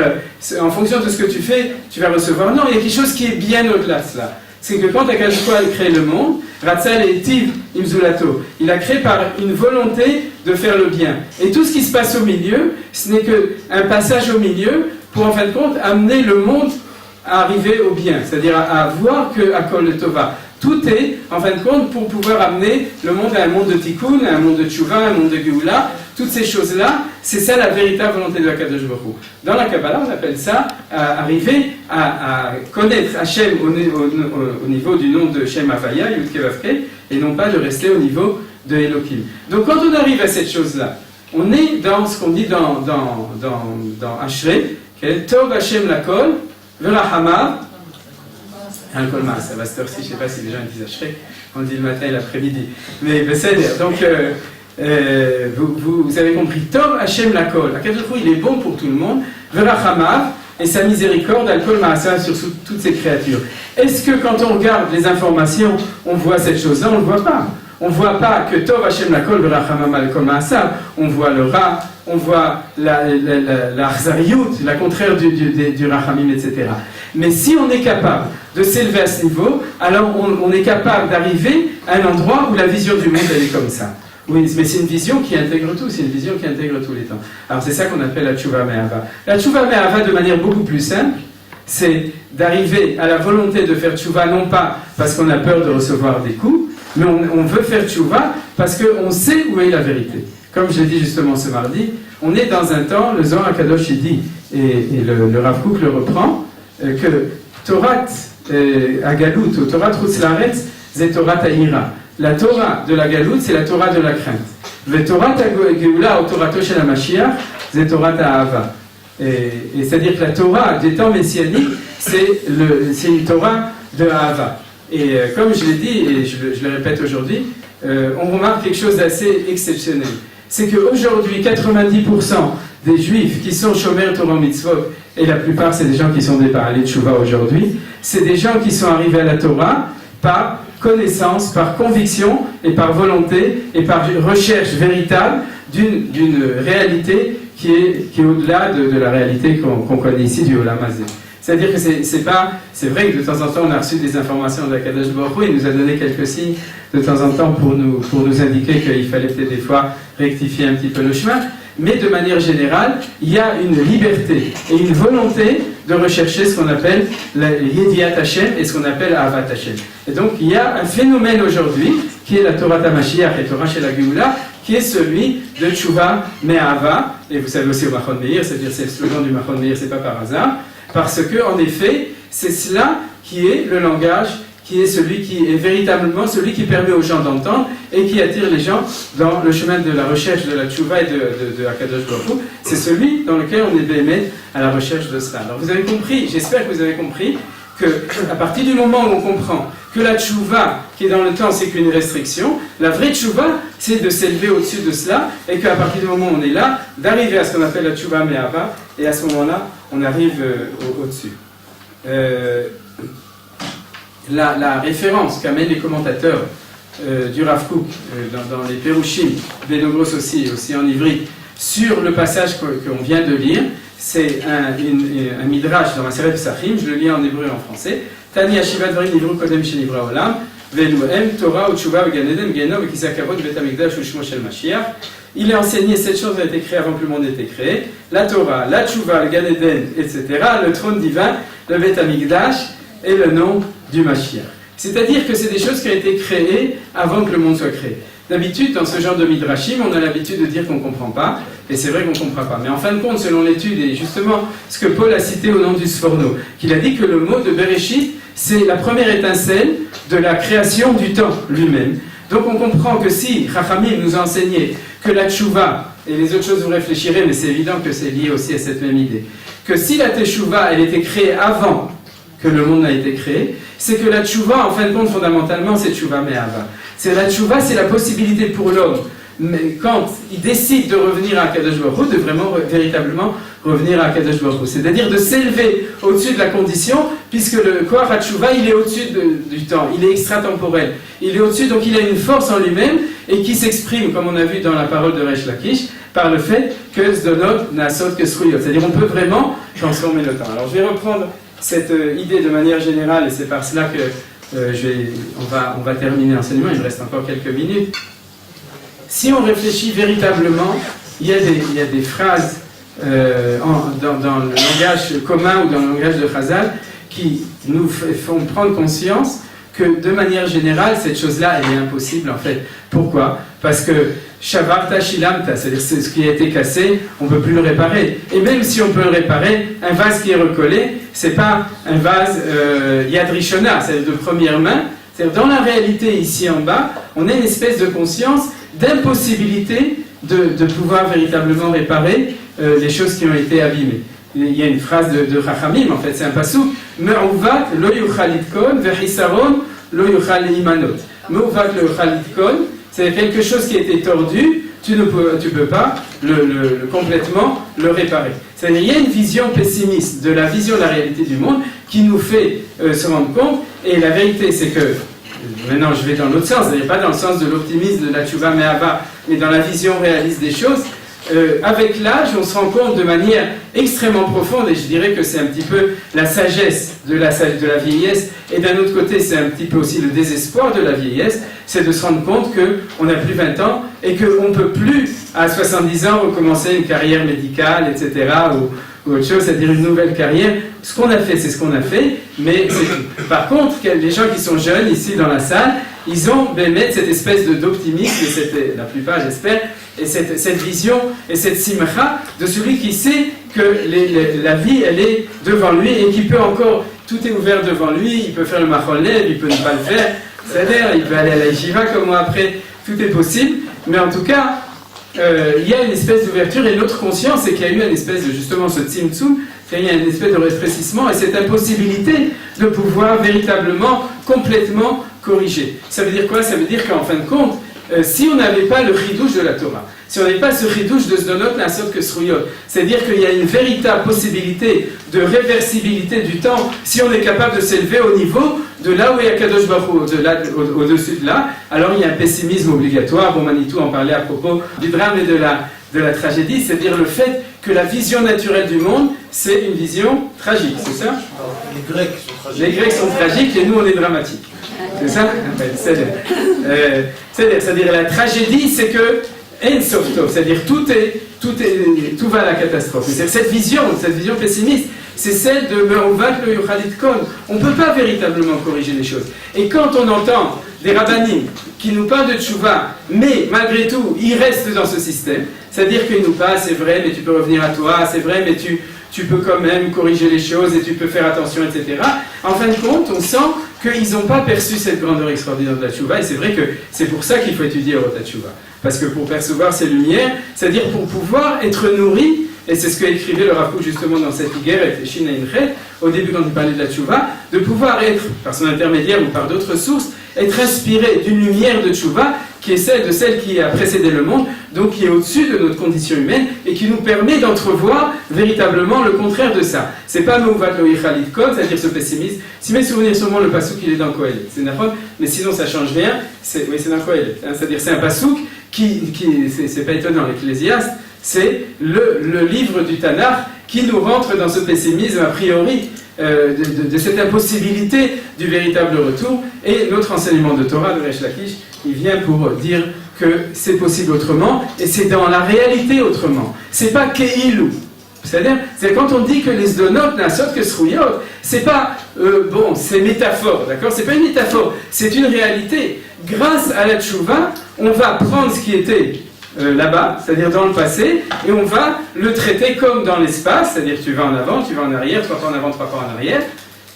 en fonction de ce que tu fais, tu vas recevoir. Non, il y a quelque chose qui est bien au-delà de cela. C'est que quand Akadosh Baruch Hu a créé le monde, Ratzal et Tiv Imzulato, il a créé par une volonté de faire le bien. Et tout ce qui se passe au milieu, ce n'est qu'un passage au milieu pour en fin de compte amener le monde à arriver au bien, c'est-à-dire à voir que Akol Tova. Tout est, en fin de compte, pour pouvoir amener le monde à un monde de Tikkun, à un monde de Tchouva, un monde de Géoula. Toutes ces choses-là, c'est ça la véritable volonté de Akadosh Baruch Hu. Dans la Kabbalah, on appelle ça arriver à connaître Hachem au niveau du nom de Shem Havaya, Yud Kei Vav Kei, et non pas de rester au niveau de Elohim. Donc quand on arrive à cette chose-là, on est dans ce qu'on dit dans Ashrei, Tov Hashem Lakol, Verahamav, un colma, ça va cette heure-ci, je ne sais pas si les gens disent Ashrei, on dit le matin et l'après-midi. Mais c'est-à-dire, donc vous avez compris, Tov Hashem Lakol, Akadosh Baruch Hu, il est bon pour tout le monde, Verachamav, et sa miséricorde, Al-Kol Ma'asa, sur toutes ces créatures. Est-ce que quand on regarde les informations, on voit cette chose-là? On ne le voit pas. On ne voit pas que Tov Hashem Lakol, Verachamam Al-Kol Ma'asa, on voit le Ra, on voit la Arzariyut, la contraire du Rachamim, etc. Mais si on est capable de s'élever à ce niveau, alors on est capable d'arriver à un endroit où la vision du monde, elle est comme ça. Oui, mais c'est une vision qui intègre tout, c'est une vision qui intègre tous les temps. Alors c'est ça qu'on appelle la Tchouva Me'ava. La Tchouva Me'ava, de manière beaucoup plus simple, c'est d'arriver à la volonté de faire Tchouva, non pas parce qu'on a peur de recevoir des coups, mais on veut faire Tchouva parce qu'on sait où est la vérité. Comme je l'ai dit justement ce mardi, on est dans un temps, le Zohar HaKadosh il dit, et le Rav Kook le reprend, que Torah Agalut, ou Torah Trutz Laaretz, c'est Torah Ta'ira. La Torah de la Galoute, c'est la Torah de la crainte. Le Torah Geoula, ou Torah Toshel HaMashiach, c'est Torah Ta'ava. Et c'est-à-dire que la Torah des temps messianiques, c'est une Torah de Ahava. Et comme je l'ai dit, et je le répète aujourd'hui, on remarque quelque chose d'assez exceptionnel. C'est qu'aujourd'hui, 90% des Juifs qui sont Shomer Torah Mitzvot, et la plupart c'est des gens qui sont des paralysés de Tchouva aujourd'hui, c'est des gens qui sont arrivés à la Torah par connaissance, par conviction et par volonté et par recherche véritable d'une réalité qui est au-delà de la réalité qu'on connaît ici du Olam Hazé. C'est-à-dire que c'est vrai que de temps en temps on a reçu des informations de Akadosh Baruch Hu, il nous a donné quelques signes de temps en temps pour nous indiquer qu'il fallait peut-être des fois rectifier un petit peu le chemin, mais de manière générale, il y a une liberté et une volonté de rechercher ce qu'on appelle Yediat Hashem et ce qu'on appelle Ahavat Hashem. Et donc il y a un phénomène aujourd'hui qui est la Torah Tamashiach et Torah Shel HaGeoula, qui est celui de Tchouva Me'ava, et vous savez aussi au Machon Meir, c'est-à-dire c'est le slogan du Machon Meir, c'est pas par hasard, parce que en effet, c'est cela qui est le langage, qui est celui qui est véritablement celui qui permet aux gens d'entendre et qui attire les gens dans le chemin de la recherche de la Tchouva et de Akadosh Baruch Hu. C'est celui dans lequel on est bémet à la recherche de cela. Alors vous avez compris, j'espère que vous avez compris, qu'à partir du moment où on comprend que la Tchouva, qui est dans le temps, c'est qu'une restriction, la vraie Tchouva, c'est de s'élever au-dessus de cela, et qu'à partir du moment où on est là, d'arriver à ce qu'on appelle la Tchouva Me'ava, et à ce moment-là, on arrive au-dessus. La référence qu'amènent les commentateurs du Rav Kook dans les Perushim, Benogros aussi en ivri, sur le passage qu'on vient de lire, c'est un midrash dans la Maseret Pesachim, je le lis en hébreu et en français. Tani Hashivat Dvarim Nivru Kodem Shenivra Olam, Veluhem Torah Utshuva Vegan Eden Genom Vekisa Kavod Bet Hamikdash Ushmo Shel Mashiach. Il est enseigné, cette chose a été créée avant que le monde ait été créé, la Torah, la Tchouva, le Gan Eden, etc., le trône divin, le Bet Hamikdash et le nom du Mashiach. C'est-à-dire que c'est des choses qui ont été créées avant que le monde soit créé. D'habitude, dans ce genre de midrashim, on a l'habitude de dire qu'on ne comprend pas, et c'est vrai qu'on ne comprend pas. Mais en fin de compte, selon l'étude, et justement ce que Paul a cité au nom du Sforno, qu'il a dit que le mot de Bereshit, c'est la première étincelle de la création du temps lui-même. Donc on comprend que si Chachamim nous a enseigné que la tchouva, et les autres choses vous réfléchirez, mais c'est évident que c'est lié aussi à cette même idée, que si la teshuva, elle était créée avant que le monde n'a été créé, c'est que la tchouva, en fin de compte, fondamentalement, c'est tchouva me'ava. C'est la tchouva, c'est la possibilité pour l'homme, mais quand il décide de revenir à Kadosh Baruch Hu, de vraiment, véritablement revenir à Kadosh Baruch Hu. C'est-à-dire de s'élever au-dessus de la condition, puisque le Koach HaTshuva, il est au-dessus du temps, il est extratemporel. Il est au-dessus, donc il a une force en lui-même, et qui s'exprime, comme on a vu dans la parole de Reish Lakish, par le fait que Zdonot Nasot que Sruyot. C'est-à-dire on peut vraiment transformer le temps. Alors je vais reprendre cette idée de manière générale, et c'est par cela que on va terminer l'enseignement, il me reste encore quelques minutes. Si on réfléchit véritablement, il y a des phrases dans le langage commun ou dans le langage de Chazal qui nous font prendre conscience que de manière générale, cette chose-là, elle est impossible en fait. Pourquoi ? Parce que Shavarta Shilamta, c'est-à-dire ce qui a été cassé, on ne peut plus le réparer. Et même si on peut le réparer, un vase qui est recollé, c'est pas un vase Yad Rishona, c'est-à-dire de première main. C'est-à-dire dans la réalité ici en bas, on a une espèce de conscience d'impossibilité de pouvoir véritablement réparer les choses qui ont été abîmées. Il y a une phrase de Chachamim, en fait, c'est un passouk, Me'uvat lo yuchal litkon ve'chisaron lo yuchal imanot. Me'uvat lo yuchal litkon, c'est quelque chose qui a été tordu, tu ne peux pas complètement le réparer. C'est-à-dire qu'il y a une vision pessimiste de la vision de la réalité du monde qui nous fait se rendre compte, et la vérité c'est que, maintenant je vais dans l'autre sens, c'est-à-dire pas dans le sens de l'optimisme de la tchouva me'ava, mais dans la vision réaliste des choses. Avec l'âge, on se rend compte de manière extrêmement profonde, et je dirais que c'est un petit peu la sagesse de la vieillesse, et d'un autre côté, c'est un petit peu aussi le désespoir de la vieillesse, c'est de se rendre compte qu'on n'a plus 20 ans, et qu'on ne peut plus, à 70 ans, recommencer une carrière médicale, etc., ou autre chose, c'est-à-dire une nouvelle carrière. Ce qu'on a fait, c'est ce qu'on a fait, mais c'est tout. Par contre, les gens qui sont jeunes, ici dans la salle, ils ont cette espèce d'optimisme, et la plupart, j'espère, et cette vision et cette simcha de celui qui sait que la vie, elle est devant lui et qui peut encore, tout est ouvert devant lui, il peut faire le machol lev, il peut ne pas le faire, c'est-à-dire il peut aller à la yeshiva comme moi après, tout est possible, mais en tout cas, il y a une espèce d'ouverture et notre conscience, c'est qu'il y a eu une espèce de, justement, ce tzimtzum, il y a une espèce de rétrécissement et cette impossibilité de pouvoir véritablement, complètement corriger. Ça veut dire quoi ? Ça veut dire qu'en fin de compte, si on n'avait pas le chidouche de la Torah, si on n'avait pas ce chidouche de Zdonot Nasot que Sruyot, c'est-à-dire qu'il y a une véritable possibilité de réversibilité du temps, si on est capable de s'élever au niveau de là où il y a Kadosh Baruch Hu, au-dessus de là, alors il y a un pessimisme obligatoire. Bon, Manitou en parlait à propos du drame et de la tragédie, c'est-à-dire le fait que la vision naturelle du monde, c'est une vision tragique, c'est ça ? Les Grecs sont tragiques. Les Grecs sont tragiques et nous on est dramatiques. C'est ça ? C'est-à-dire la tragédie, c'est que En Sof Tov, c'est-à-dire tout va à la catastrophe. C'est cette vision pessimiste, c'est celle de Me'uvat lo yuchal litkon. On ne peut pas véritablement corriger les choses. Et quand on entend des rabbanim qui nous parlent de tchouva, mais malgré tout, ils restent dans ce système, c'est-à-dire qu'ils nous parlent, c'est vrai, mais tu peux revenir à toi, c'est vrai, mais tu peux quand même corriger les choses et tu peux faire attention, etc. En fin de compte, on sent qu'ils n'ont pas perçu cette grandeur extraordinaire de la tchouva, et c'est vrai que c'est pour ça qu'il faut étudier Orot HaTshuva. Parce que pour percevoir ces lumières, c'est-à-dire pour pouvoir être nourri, et c'est ce que écrivait le Rav Kook justement dans cette higuerre avec les Shin Einchet, au début quand il parlait de la tchouva, de pouvoir être, par son intermédiaire ou par d'autres sources, être inspiré d'une lumière de tchouva qui est celle qui a précédé le monde, donc qui est au-dessus de notre condition humaine et qui nous permet d'entrevoir véritablement le contraire de ça. C'est pas Me'uvat lo yuchal litkon, c'est-à-dire ce pessimisme. Si mes souvenirs sont bons, le passouk il est dans Kohelet, c'est Nachon, mais sinon ça change rien. C'est dans Kohelet, hein, c'est-à-dire c'est un passouk c'est pas étonnant, l'Ecclésiaste, c'est le livre du Tanakh qui nous rentre dans ce pessimisme a priori de cette impossibilité du véritable retour. Et notre enseignement de Torah de Reish Lakish, il vient pour dire que c'est possible autrement et c'est dans la réalité autrement. C'est pas Keilou, C'est quand on dit que les zdonot nasot que srouyot, c'est pas, c'est métaphore, d'accord? C'est pas une métaphore, c'est une réalité. Grâce à la tchouva, on va prendre ce qui était là-bas, c'est-à-dire dans le passé, et on va le traiter comme dans l'espace, c'est-à-dire tu vas en avant, tu vas en arrière, 3 pas en avant, 3 pas en arrière,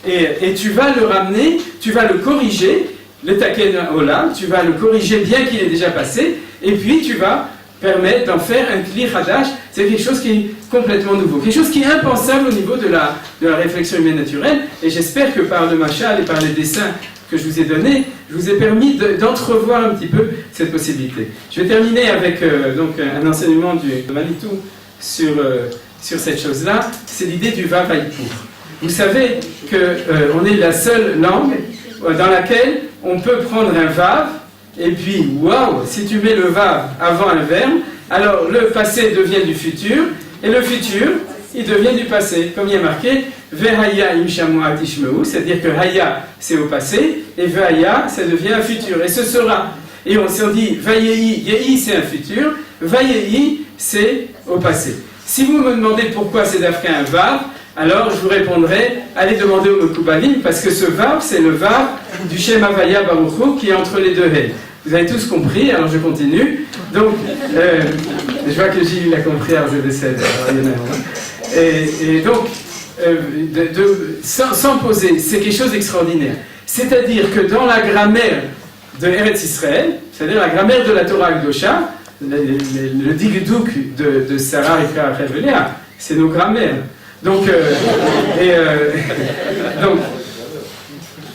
et tu vas le ramener, tu vas le corriger, le taken olam, tu vas le corriger bien qu'il est déjà passé, et puis tu vas permettre d'en faire un kli hadash. C'est quelque chose qui est complètement nouveau, quelque chose qui est impensable au niveau de la réflexion humaine naturelle, et j'espère que par le machal et par les dessins que je vous ai donnés, je vous ai permis d'entrevoir un petit peu cette possibilité. Je vais terminer avec donc un enseignement de Manitou sur cette chose-là, c'est l'idée du vav haïpour. Vous savez qu'on est la seule langue dans laquelle on peut prendre un vav, et puis, waouh, si tu mets le vav avant un verbe, alors le passé devient du futur, et le futur, il devient du passé. Comme il y a marqué, Vehaya imshamua tishmeu, c'est-à-dire que Haya, c'est au passé, et Vehaya, ça devient un futur, et ce sera. Et on s'en dit, Vayehi, Yehi, c'est un futur, Vayehi, c'est au passé. Si vous me demandez pourquoi c'est d'Afrique un vav, alors je vous répondrai, allez demander au Mekubalim, parce que ce vav, c'est le vav du Shem Havaya Baruch Hu qui est entre les deux haies. Vous avez tous compris, alors je continue. Donc, je vois que Gilles l'a compris, alors je décède. Et donc, sans poser, c'est quelque chose d'extraordinaire. C'est-à-dire que dans la grammaire de Eretz Israël, c'est-à-dire la grammaire de la Torah Gdosha, le digdouk de Sarah et Frère Révéléa, c'est nos grammaires. Donc, donc,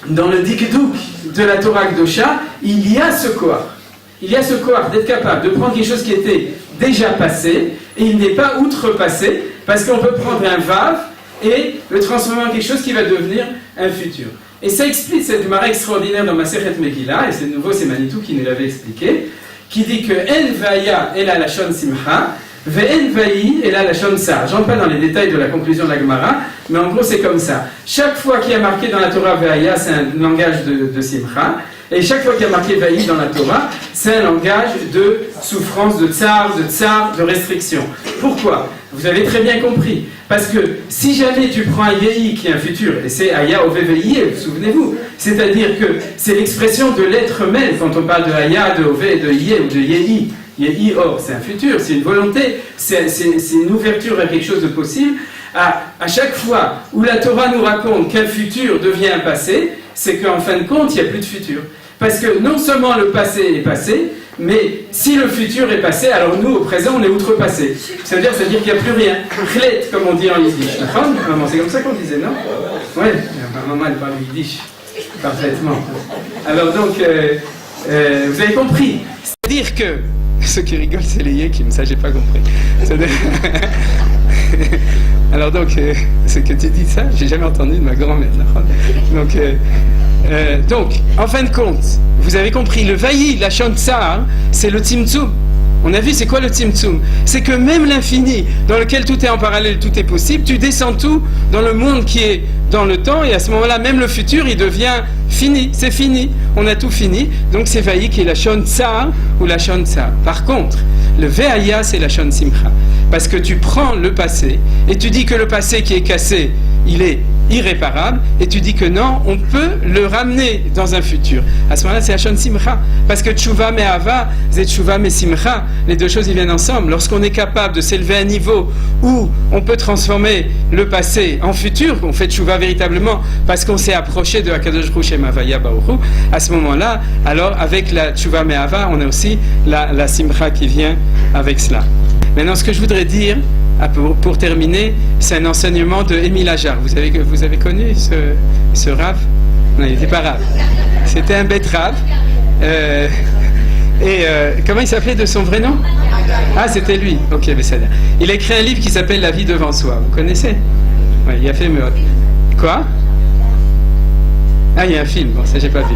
dans le dikdouk de la Torah Gdosha, il y a ce koar. Il y a ce koar d'être capable de prendre quelque chose qui était déjà passé, et il n'est pas outrepassé, parce qu'on peut prendre un vav et le transformer en quelque chose qui va devenir un futur. Et ça explique cette Gemara extraordinaire dans Masechet Megillah, et c'est de nouveau, c'est Manitou qui nous l'avait expliqué, qui dit que En Vaya Ela Lashon Simcha, Ve'en Vayi Ela Lashon Sar. Je n'entre pas dans les détails de la conclusion de la Gemara, mais en gros c'est comme ça. Chaque fois qu'il y a marqué dans la Torah Ve'aya, c'est un langage de Simcha, et chaque fois qu'il y a marqué Vayi dans la Torah, c'est un langage de souffrance, de tsar, de restriction. Pourquoi? Vous avez très bien compris. Parce que si jamais tu prends un Yehi qui est un futur, et c'est Aya Oveveyi, souvenez-vous, c'est-à-dire que c'est l'expression de l'être même, quand on parle de Aya, de Ove, de Yé ou de Yehi. Yehi, or, c'est un futur, c'est une volonté, c'est une ouverture vers quelque chose de possible. À chaque fois où la Torah nous raconte qu'un futur devient un passé, c'est qu'en fin de compte, il n'y a plus de futur. Parce que non seulement le passé est passé, mais si le futur est passé, alors nous, au présent, on est outrepassé. C'est-à-dire qu'il n'y a plus rien. Chlet, comme on dit en yiddish. Maman, c'est comme ça qu'on disait, non? Oui, maman, elle parle yiddish parfaitement. Alors donc, vous avez compris. C'est-à-dire que... Ceux qui rigolent, c'est les yekim, ça, j'ai pas compris. Alors donc, ce que tu dis, ça, j'ai jamais entendu de ma grand-mère. Donc, en fin de compte, vous avez compris, le vaï, la chantsar, c'est le tzimtzum. On a vu, c'est quoi le tzimtzum? C'est que même l'infini, dans lequel tout est en parallèle, tout est possible, tu descends tout dans le monde qui est dans le temps, et à ce moment-là, même le futur, il devient fini, c'est fini, on a tout fini, donc c'est vaï qui est la chantsar ou la chantsar. Par contre, le ve'aya, c'est la chansimcha, parce que tu prends le passé, et tu dis que le passé qui est cassé, il est irréparable, et tu dis que non, on peut le ramener dans un futur. À ce moment-là, c'est Hashon Simcha, parce que Tshuva Me'ava, c'est Tshuva Me'simcha, les deux choses, ils viennent ensemble. Lorsqu'on est capable de s'élever à un niveau où on peut transformer le passé en futur, on fait Tshuva véritablement, parce qu'on s'est approché de Hakadosh Baruch Hu Havaya Baruch Hu, à ce moment-là, alors avec la Tshuva Me'ava, on a aussi la Simcha qui vient avec cela. Maintenant, ce que je voudrais dire, pour terminer, c'est un enseignement de Émile Ajar. Vous avez connu ce Rav? Non, il n'était pas Rav. C'était un bête Rav. Comment il s'appelait de son vrai nom? Ah, c'était lui. Ok, mais ça. Il a écrit un livre qui s'appelle La vie devant soi. Vous connaissez? Oui, il a fait Meod. Quoi? Ah, il y a un film. Bon, ça, j'ai pas vu.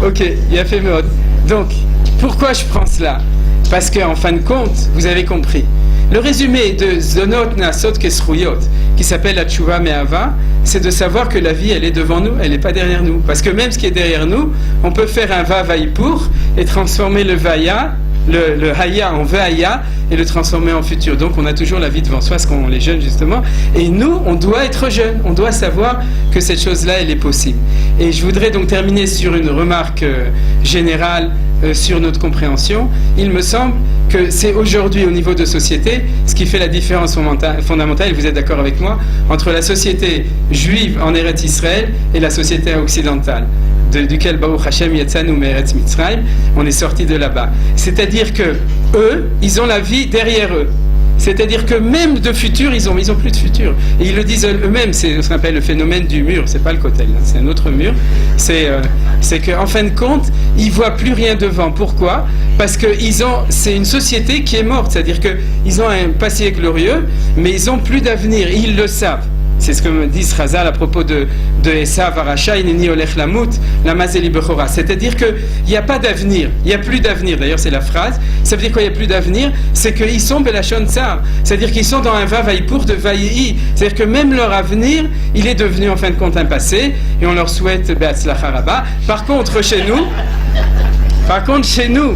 Ok, il a fait Meod. Donc, pourquoi je prends cela? Parce qu'en fin de compte, vous avez compris. Le résumé de Zonot Nasot Kesruyot, qui s'appelle la Tshuva Me'ava, c'est de savoir que la vie, elle est devant nous, elle n'est pas derrière nous. Parce que même ce qui est derrière nous, on peut faire un Va Vaïpour et transformer le Vaya le haya en ve'aya et le transformer en futur. Donc on a toujours la vie devant soi, ce qu'on les jeunes justement. Et nous, on doit être jeunes, on doit savoir que cette chose-là, elle est possible. Et je voudrais donc terminer sur une remarque générale sur notre compréhension. Il me semble que c'est aujourd'hui au niveau de société ce qui fait la différence fondamentale, et vous êtes d'accord avec moi, entre la société juive en Eretz Israël et la société occidentale, duquel Baruch Hashem Yatzanu Meretz Mitzrayim, on est sorti de là-bas. C'est-à-dire que eux, ils ont la vie derrière eux. C'est-à-dire que même de futur, ils ont plus de futur. Et ils le disent eux-mêmes, c'est ce qu'on appelle le phénomène du mur, c'est pas le kotel, c'est un autre mur. C'est qu'en fin de compte, ils voient plus rien devant. Pourquoi ? Parce que c'est une société qui est morte, c'est-à-dire qu'ils ont un passé glorieux, mais ils ont plus d'avenir, et ils le savent. C'est ce que me dit Chazal à propos de Esav Aracha, Ineni Olech Lamut, Lamazeli Bechora. C'est-à-dire qu'il n'y a pas d'avenir, il n'y a plus d'avenir. D'ailleurs, c'est la phrase. Ça veut dire qu'il n'y a plus d'avenir, c'est qu'ils sont Belachon Tsar. C'est-à-dire qu'ils sont dans un Vavaïpour de Vaïi. C'est-à-dire que même leur avenir, il est devenu en fin de compte un passé, et on leur souhaite Be'atzlacha Rabba. Par contre, chez nous,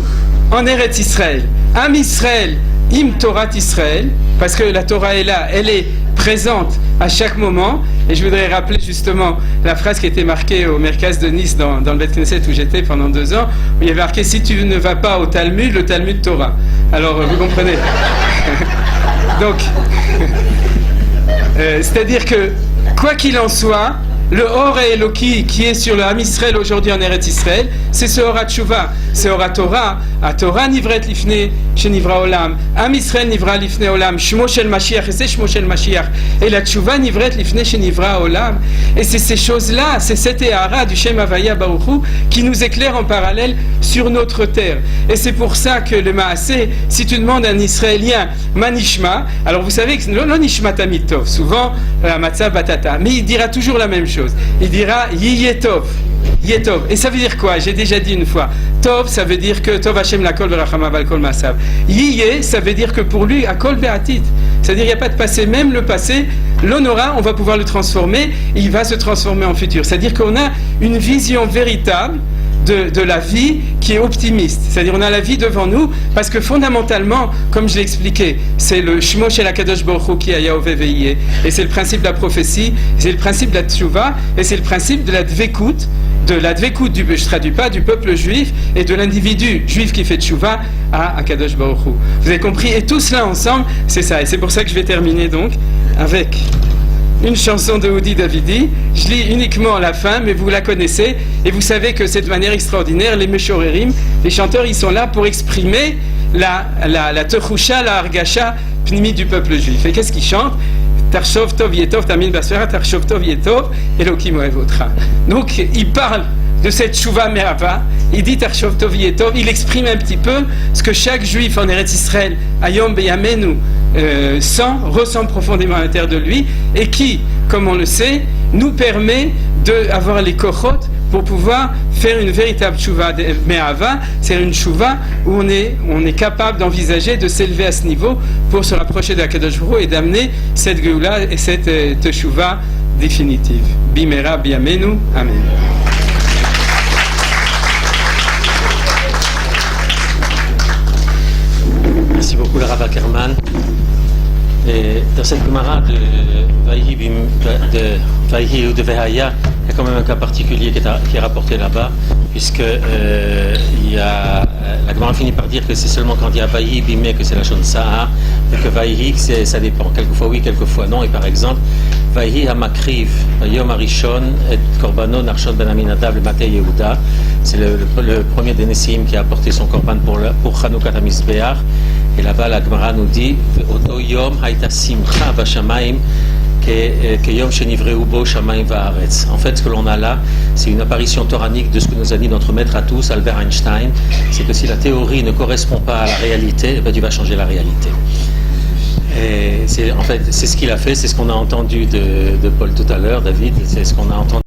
en Eretz Israël, Am Israël, Im Torah Israël, parce que la Torah est là, elle est présente à chaque moment, et je voudrais rappeler justement la phrase qui était marquée au Merkaz de Nice dans le Beth Knesset où j'étais pendant 2 ans, où il y avait marqué « Si tu ne vas pas au Talmud, le Talmud Torah ». Alors vous comprenez. Donc, c'est-à-dire que quoi qu'il en soit, le Or et Eloki qui est sur le Am Israël aujourd'hui en Eretz Israël, c'est ce Or HaTshuva, c'est Or HaTorah, HaTorah nivret lifnei shenivra olam, Am Israël nivra lifnei olam, Shmo shel Mashiach, et c'est Shmo shel Mashiach, et la Tshuva nivret lifnei shenivra olam, et c'est ces choses-là, c'est cette Ehara du Shem Havaya Baruch Hu qui nous éclaire en parallèle sur notre terre. Et c'est pour ça que le Maaseh, si tu demandes à un Israélien Manishma, alors vous savez que non Nishma Tamid Tov, souvent la matzah batata, mais il dira toujours la même chose. Il dira Yiyetov. Yetov. Et ça veut dire quoi ? J'ai déjà dit une fois. Tov, ça veut dire que Tov Hashem lakol verachamav al kol masav. Yiye, ça veut dire que pour lui, akol be'atit. C'est-à-dire il n'y a pas de passé. Même le passé, l'honora, on va pouvoir le transformer. Il va se transformer en futur. C'est-à-dire qu'on a une vision véritable de la vie qui est optimiste. C'est-à-dire on a la vie devant nous parce que fondamentalement, comme je l'ai expliqué, c'est le Shmo Shel HaKadosh Baruch Hu qui a Yahoveh Ve'yeh. Et c'est le principe de la prophétie, c'est le principe de la Tshuva, et c'est le principe de la Dvekut, je traduis pas, du peuple juif et de l'individu juif qui fait Tshuva à HaKadosh Baruch Hu. Vous avez compris ? Et tout cela ensemble, c'est ça. Et c'est pour ça que je vais terminer donc avec une chanson de Udi Davidi. Je lis uniquement la fin, mais vous la connaissez, et vous savez que c'est de manière extraordinaire. Les Meshorerim, les chanteurs, ils sont là pour exprimer la Techusha, la Argasha pnimi du peuple juif. Et qu'est-ce qu'ils chantent ? Tarshov Tov Yetov, Tamin Basfera, Tarshov Tov Yetov, Elokim Oevotra. Donc, il parle de cette Shuvah Me'ava, il dit Tarshov Tov Yetov, il exprime un petit peu ce que chaque juif en Eretz Israël, Ayom Beyamenu, ressent profondément à l'intérieur de lui, et qui, comme on le sait, nous permet d'avoir les kochot pour pouvoir faire une véritable Shuvah Me'ava, c'est une Shuvah où on est capable d'envisager de s'élever à ce niveau pour se rapprocher de la Kadosh Baruch Hu et d'amener cette Geoula et cette Teshuvah définitive. Bimera Biyamenu, Amen. Merci beaucoup le Rav Ackerman. Et dans cette Gemara de Vaïhi ou de Vehaya, il y a quand même un cas particulier qui est rapporté là-bas, puisque la Gemara finit par dire que c'est seulement quand il y a Vaïhi Bimé que c'est la Shon Sahar, et que Vaïhi, ça dépend, quelquefois oui, quelquefois non. Et par exemple, Vaïhi Hamakriv, Yom Arishon, et Korbano, Narshon Ben Aminadav, le Matei Yehuda, c'est le premier des Nessim qui a apporté son korban pour Chanukah HaMizbeach. Et là-bas, la Gemara nous dit Oto Yom Haïta Simcha Vashamaim Keyom Shenivreu Bo Shamaim Vaaretz. En fait, ce que l'on a là, c'est une apparition toranique de ce que nous a dit notre maître à tous, Albert Einstein. C'est que si la théorie ne correspond pas à la réalité, tu vas changer la réalité. Et c'est ce qu'il a fait, c'est ce qu'on a entendu de Paul tout à l'heure, David, c'est ce qu'on a entendu